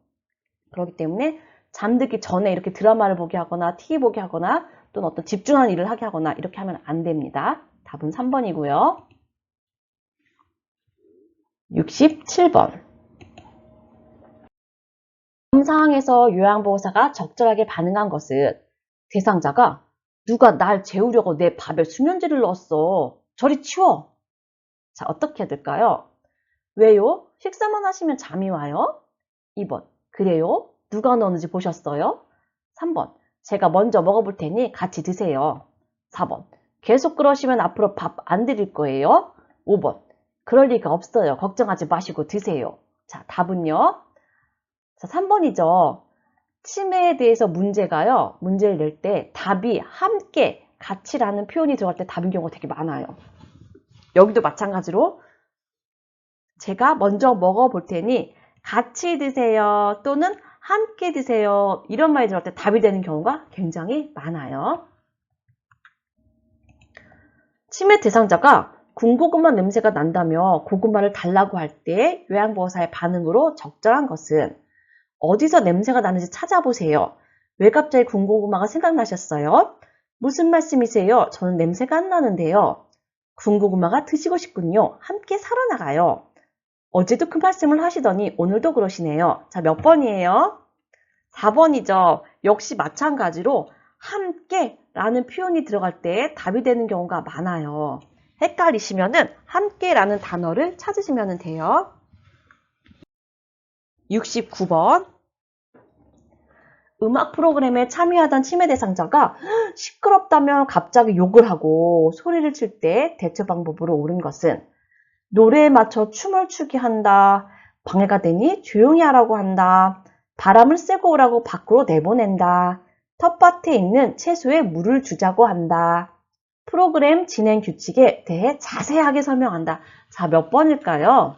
그렇기 때문에 잠들기 전에 이렇게 드라마를 보게 하거나 TV 보게 하거나 또는 어떤 집중하는 일을 하게 하거나 이렇게 하면 안 됩니다. 답은 3번이고요. 67번. 다음 상황에서 요양보호사가 적절하게 반응한 것은 대상자가 누가 날 재우려고 내 밥에 수면제를 넣었어. 저리 치워. 자, 어떻게 해야 될까요? 왜요? 식사만 하시면 잠이 와요? 2번. 그래요? 누가 넣었는지 보셨어요? 3번. 제가 먼저 먹어볼 테니 같이 드세요. 4번. 계속 그러시면 앞으로 밥 안 드릴 거예요. 5번. 그럴 리가 없어요. 걱정하지 마시고 드세요. 자, 답은요. 자, 3번이죠. 치매에 대해서 문제를 낼 때 답이 함께, 같이라는 표현이 들어갈 때 답인 경우가 되게 많아요. 여기도 마찬가지로 제가 먼저 먹어볼 테니 같이 드세요 또는 함께 드세요 이런 말이 들어갈 때 답이 되는 경우가 굉장히 많아요. 치매 대상자가 군고구마 냄새가 난다며 고구마를 달라고 할 때 요양보호사의 반응으로 적절한 것은 어디서 냄새가 나는지 찾아보세요. 왜 갑자기 군고구마가 생각나셨어요? 무슨 말씀이세요? 저는 냄새가 안 나는데요. 군고구마가 드시고 싶군요. 함께 살아나가요. 어제도 그 말씀을 하시더니 오늘도 그러시네요. 자, 몇 번이에요? 4번이죠. 역시 마찬가지로 함께 라는 표현이 들어갈 때 답이 되는 경우가 많아요. 헷갈리시면은 함께 라는 단어를 찾으시면 돼요. 69번. 음악 프로그램에 참여하던 치매 대상자가 시끄럽다며 갑자기 욕을 하고 소리를 칠 때 대처 방법으로 옳은 것은 노래에 맞춰 춤을 추게 한다. 방해가 되니 조용히 하라고 한다. 바람을 쐬고 오라고 밖으로 내보낸다. 텃밭에 있는 채소에 물을 주자고 한다. 프로그램 진행 규칙에 대해 자세하게 설명한다. 자, 몇 번일까요?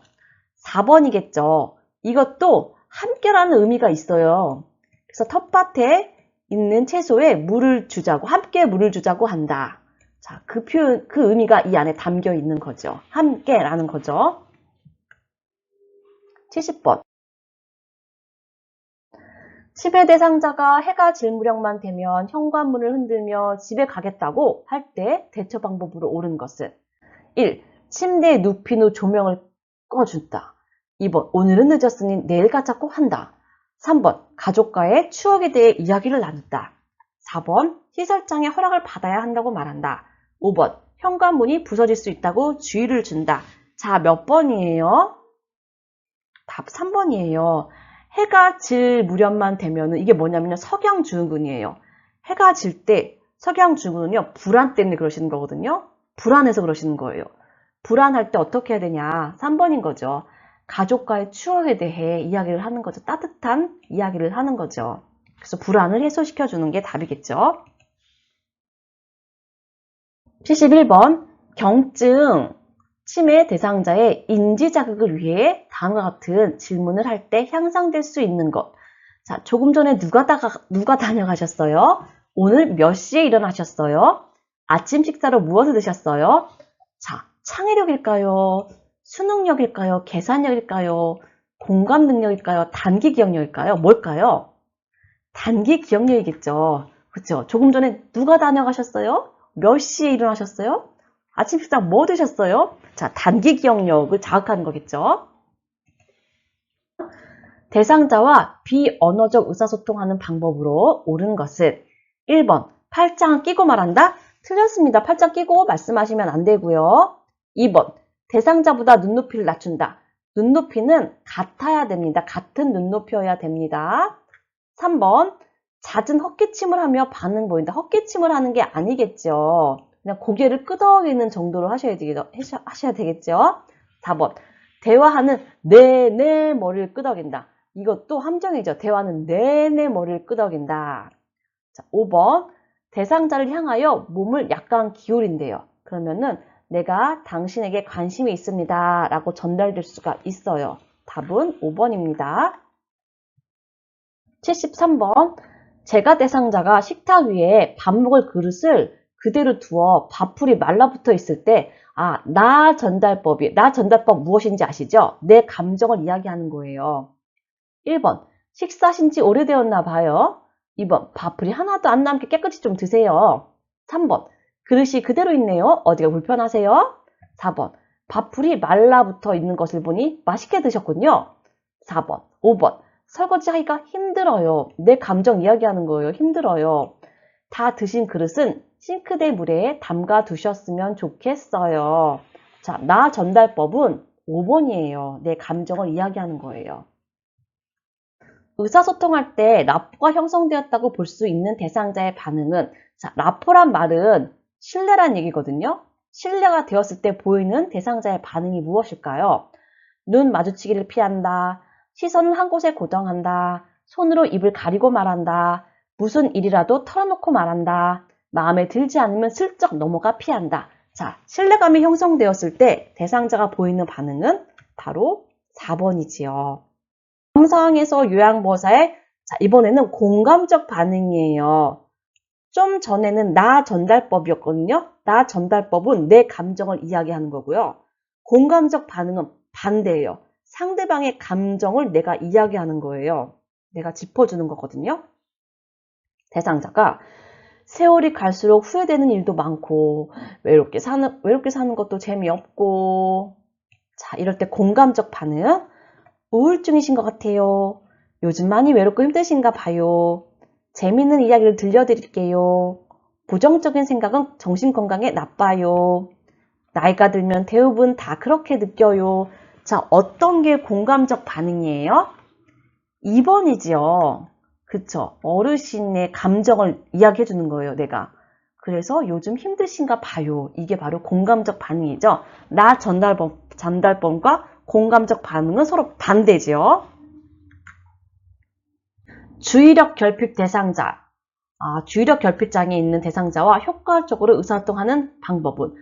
4번이겠죠. 이것도 함께라는 의미가 있어요. 그래서 텃밭에 있는 채소에 물을 주자고, 함께 물을 주자고 한다. 자, 그 의미가 이 안에 담겨 있는 거죠. 함께라는 거죠. 70번. 치매 대상자가 해가 질 무렵만 되면 현관문을 흔들며 집에 가겠다고 할 때 대처 방법으로 옳은 것은 1. 침대에 눕힌 후 조명을 꺼준다. 2번 오늘은 늦었으니 내일 가자고 한다. 3번 가족과의 추억에 대해 이야기를 나눈다. 4번 시설장의 허락을 받아야 한다고 말한다. 5번 현관문이 부서질 수 있다고 주의를 준다. 자, 몇 번이에요? 답 3번이에요. 해가 질 무렵만 되면은 이게 뭐냐면요. 석양증후군이에요. 해가 질 때 석양증후군은요. 불안 때문에 그러시는 거거든요. 불안해서 그러시는 거예요. 불안할 때 어떻게 해야 되냐? 3번인 거죠. 가족과의 추억에 대해 이야기를 하는 거죠. 따뜻한 이야기를 하는 거죠. 그래서 불안을 해소시켜주는 게 답이겠죠. 71번 경증 치매 대상자의 인지 자극을 위해 다음과 같은 질문을 할 때 향상될 수 있는 것. 자, 조금 전에 누가 다녀가셨어요? 오늘 몇 시에 일어나셨어요? 아침 식사로 무엇을 드셨어요? 자, 창의력일까요? 수능력일까요? 계산력일까요? 공감 능력일까요? 단기 기억력일까요? 뭘까요? 단기 기억력이겠죠. 그렇죠? 조금 전에 누가 다녀가셨어요? 몇 시에 일어나셨어요? 아침 식사 뭐 드셨어요? 자, 단기 기억력을 자극하는 거겠죠. 대상자와 비언어적 의사소통하는 방법으로 옳은 것은 1번 팔짱 끼고 말한다? 틀렸습니다. 팔짱 끼고 말씀하시면 안 되고요. 2번 대상자보다 눈높이를 낮춘다. 눈높이는 같아야 됩니다. 같은 눈높이여야 됩니다. 3번 잦은 헛기침을 하며 반응 보인다. 헛기침을 하는 게 아니겠죠. 그냥 고개를 끄덕이는 정도로 하셔야 되겠죠. 4번 대화하는 내내 머리를 끄덕인다. 이것도 함정이죠. 대화는 내내 머리를 끄덕인다. 자, 5번 대상자를 향하여 몸을 약간 기울인대요. 그러면은 내가 당신에게 관심이 있습니다 라고 전달될 수가 있어요. 답은 5번입니다. 73번 제가 대상자가 식탁 위에 밥 먹을 그릇을 그대로 두어 밥풀이 말라붙어 있을 때 나 전달법 무엇인지 아시죠? 내 감정을 이야기하는 거예요. 1번 식사하신 지 오래되었나 봐요. 2번 밥풀이 하나도 안 남게 깨끗이 좀 드세요. 3번 그릇이 그대로 있네요. 어디가 불편하세요? 4번 밥풀이 말라붙어 있는 것을 보니 맛있게 드셨군요. 4번 5번 설거지하기가 힘들어요. 내 감정 이야기하는 거예요. 힘들어요. 다 드신 그릇은 싱크대 물에 담가 두셨으면 좋겠어요. 자, 나 전달법은 5번이에요. 내 감정을 이야기하는 거예요. 의사소통할 때 라포가 형성되었다고 볼 수 있는 대상자의 반응은 자, 라포란 말은 신뢰란 얘기거든요. 신뢰가 되었을 때 보이는 대상자의 반응이 무엇일까요? 눈 마주치기를 피한다. 시선을 한 곳에 고정한다. 손으로 입을 가리고 말한다. 무슨 일이라도 털어놓고 말한다. 마음에 들지 않으면 슬쩍 넘어가 피한다. 자, 신뢰감이 형성되었을 때 대상자가 보이는 반응은 바로 4번이지요. 다음 상황에서 요양보호사의 자, 이번에는 공감적 반응이에요. 좀 전에는 나 전달법이었거든요. 나 전달법은 내 감정을 이야기하는 거고요. 공감적 반응은 반대예요. 상대방의 감정을 내가 이야기하는 거예요. 내가 짚어주는 거거든요. 대상자가 세월이 갈수록 후회되는 일도 많고 외롭게 사는 것도 재미없고 자, 이럴 때 공감적 반응 우울증이신 것 같아요. 요즘 많이 외롭고 힘드신가 봐요. 재미있는 이야기를 들려드릴게요. 부정적인 생각은 정신건강에 나빠요. 나이가 들면 대부분 다 그렇게 느껴요. 자, 어떤 게 공감적 반응이에요? 2번이지요. 그쵸? 어르신의 감정을 이야기해 주는 거예요, 내가. 그래서 요즘 힘드신가 봐요. 이게 바로 공감적 반응이죠. 나 전달법과 공감적 반응은 서로 반대죠. 주의력 결핍 대상자. 주의력 결핍장애 있는 대상자와 효과적으로 의사소통하는 방법은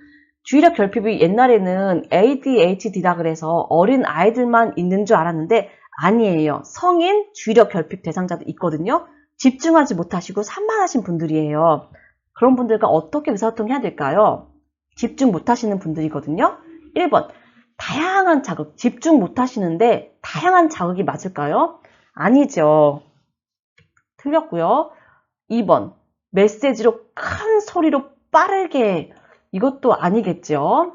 주의력 결핍이 옛날에는 ADHD라 그래서 어린 아이들만 있는 줄 알았는데 아니에요. 성인 주의력 결핍 대상자도 있거든요. 집중하지 못하시고 산만하신 분들이에요. 그런 분들과 어떻게 의사소통해야 될까요? 집중 못하시는 분들이거든요. 1번 다양한 자극, 집중 못하시는데 다양한 자극이 맞을까요? 아니죠. 틀렸고요. 2번, 메시지로 큰 소리로 빠르게. 이것도 아니겠죠.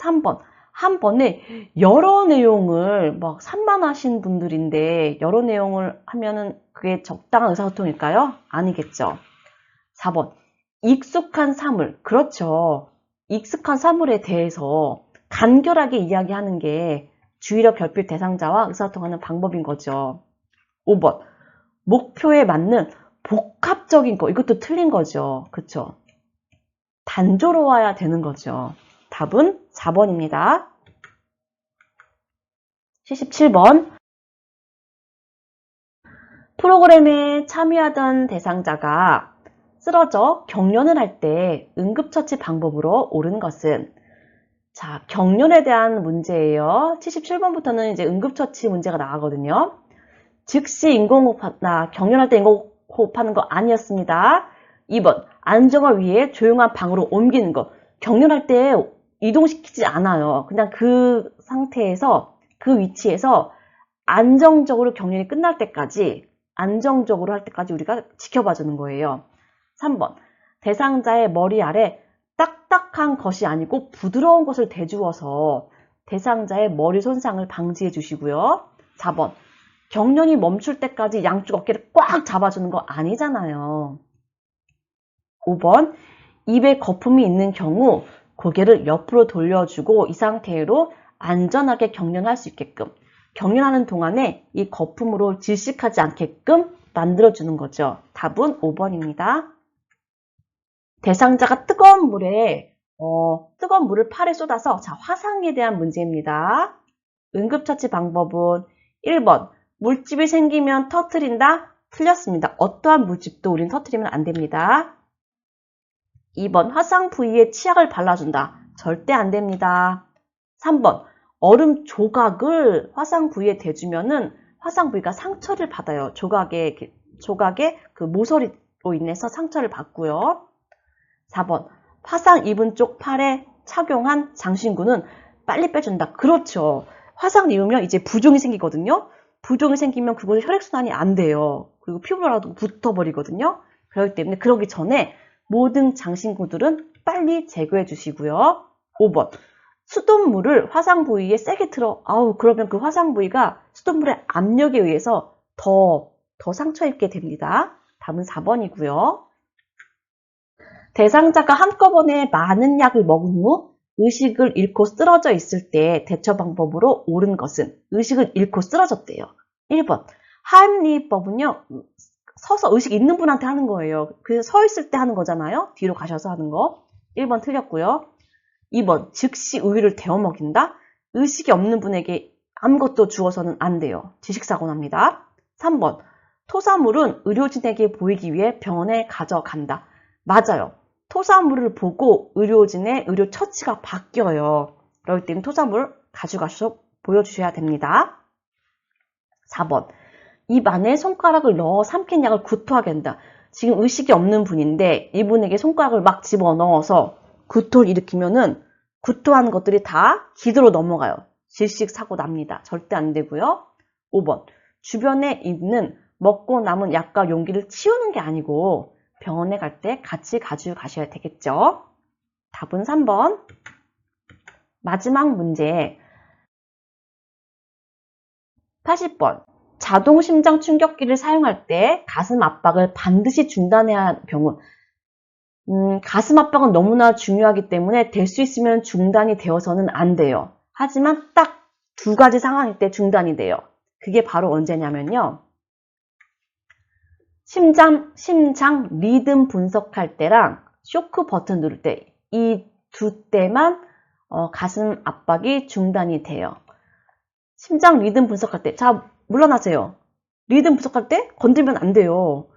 3번, 한 번에 여러 내용을 막 산만하신 분들인데 여러 내용을 하면은 그게 적당한 의사소통일까요? 아니겠죠. 4번, 익숙한 사물. 그렇죠. 익숙한 사물에 대해서 간결하게 이야기하는 게 주의력 결핍 대상자와 의사소통하는 방법인 거죠. 5번, 목표에 맞는 복합적인 거. 이것도 틀린 거죠. 그쵸? 단조로워야 되는 거죠. 답은 4번입니다. 77번. 프로그램에 참여하던 대상자가 쓰러져 경련을 할 때 응급처치 방법으로 옳은 것은? 자, 경련에 대한 문제예요. 77번부터는 이제 응급처치 문제가 나가거든요. 즉시 인공호흡, 경련할 때 인공호흡하는 거 아니었습니다. 2번, 안정을 위해 조용한 방으로 옮기는 거. 경련할 때 이동시키지 않아요. 그냥 그 상태에서, 그 위치에서 안정적으로 경련이 끝날 때까지, 안정적으로 할 때까지 우리가 지켜봐 주는 거예요. 3번, 대상자의 머리 아래 딱딱한 것이 아니고 부드러운 것을 대주어서 대상자의 머리 손상을 방지해 주시고요. 4번, 경련이 멈출 때까지 양쪽 어깨를 꽉 잡아주는 거 아니잖아요. 5번, 입에 거품이 있는 경우 고개를 옆으로 돌려주고 이 상태로 안전하게 경련할 수 있게끔, 경련하는 동안에 이 거품으로 질식하지 않게끔 만들어주는 거죠. 답은 5번입니다. 대상자가 뜨거운 물을 팔에 쏟아서, 자, 화상에 대한 문제입니다. 응급처치 방법은 1번, 물집이 생기면 터뜨린다? 틀렸습니다. 어떠한 물집도 우린 터뜨리면 안 됩니다. 2번, 화상 부위에 치약을 발라준다? 절대 안 됩니다. 3번, 얼음 조각을 화상 부위에 대주면은 화상 부위가 상처를 받아요. 조각의 그 모서리로 인해서 상처를 받고요. 4번, 화상 입은 쪽 팔에 착용한 장신구는 빨리 빼준다. 그렇죠. 화상 입으면 이제 부종이 생기거든요. 부종이 생기면 그곳에 혈액순환이 안 돼요. 그리고 피부라도 붙어버리거든요. 그렇기 때문에 그러기 전에 모든 장신구들은 빨리 제거해 주시고요. 5번, 수돗물을 화상 부위에 세게 틀어. 그러면 그 화상 부위가 수돗물의 압력에 의해서 더 상처 입게 됩니다. 답은 4번이고요. 대상자가 한꺼번에 많은 약을 먹은 후 의식을 잃고 쓰러져 있을 때 대처 방법으로 옳은 것은? 의식을 잃고 쓰러졌대요. 1번, 하임리히법은요, 서서 의식 있는 분한테 하는 거예요. 그래서 서 있을 때 하는 거잖아요. 뒤로 가셔서 하는 거. 1번 틀렸고요. 2번, 즉시 우유를 데워 먹인다? 의식이 없는 분에게 아무것도 주어서는 안 돼요. 지식사고 납니다. 3번, 토사물은 의료진에게 보이기 위해 병원에 가져간다. 맞아요. 토사물을 보고 의료진의 의료 처치가 바뀌어요. 그렇기 때문에 토사물 가져가셔서 보여주셔야 됩니다. 4번, 입 안에 손가락을 넣어 삼킨 약을 구토하게 한다. 지금 의식이 없는 분인데 이분에게 손가락을 막 집어넣어서 구토를 일으키면은 구토하는 것들이 다 기도로 넘어가요. 질식 사고 납니다. 절대 안 되고요. 5번, 주변에 있는 먹고 남은 약과 용기를 치우는 게 아니고 병원에 갈 때 같이 가져가셔야 되겠죠. 답은 3번. 마지막 문제. 80번. 자동 심장 충격기를 사용할 때 가슴 압박을 반드시 중단해야 하는 경우. 가슴 압박은 너무나 중요하기 때문에 될 수 있으면 중단이 되어서는 안 돼요. 하지만 딱 2가지 상황일 때 중단이 돼요. 그게 바로 언제냐면요. 심장 리듬 분석할 때랑 쇼크 버튼 누를 때, 이 2때만 가슴 압박이 중단이 돼요. 심장 리듬 분석할 때, 자, 물러나세요. 리듬 분석할 때 건들면 안 돼요.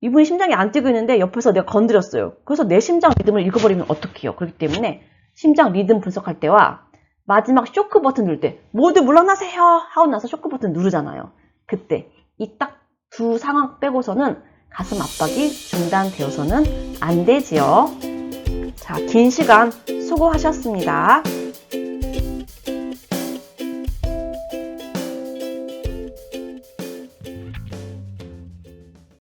이분이 심장이 안 뛰고 있는데 옆에서 내가 건드렸어요. 그래서 내 심장 리듬을 읽어버리면 어떡해요. 그렇기 때문에 심장 리듬 분석할 때와 마지막 쇼크 버튼 누를 때 모두 물러나세요 하고 나서 쇼크 버튼 누르잖아요. 그때 이 딱 2 상황 빼고서는 가슴 압박이 중단되어서는 안 되지요. 자, 긴 시간 수고하셨습니다.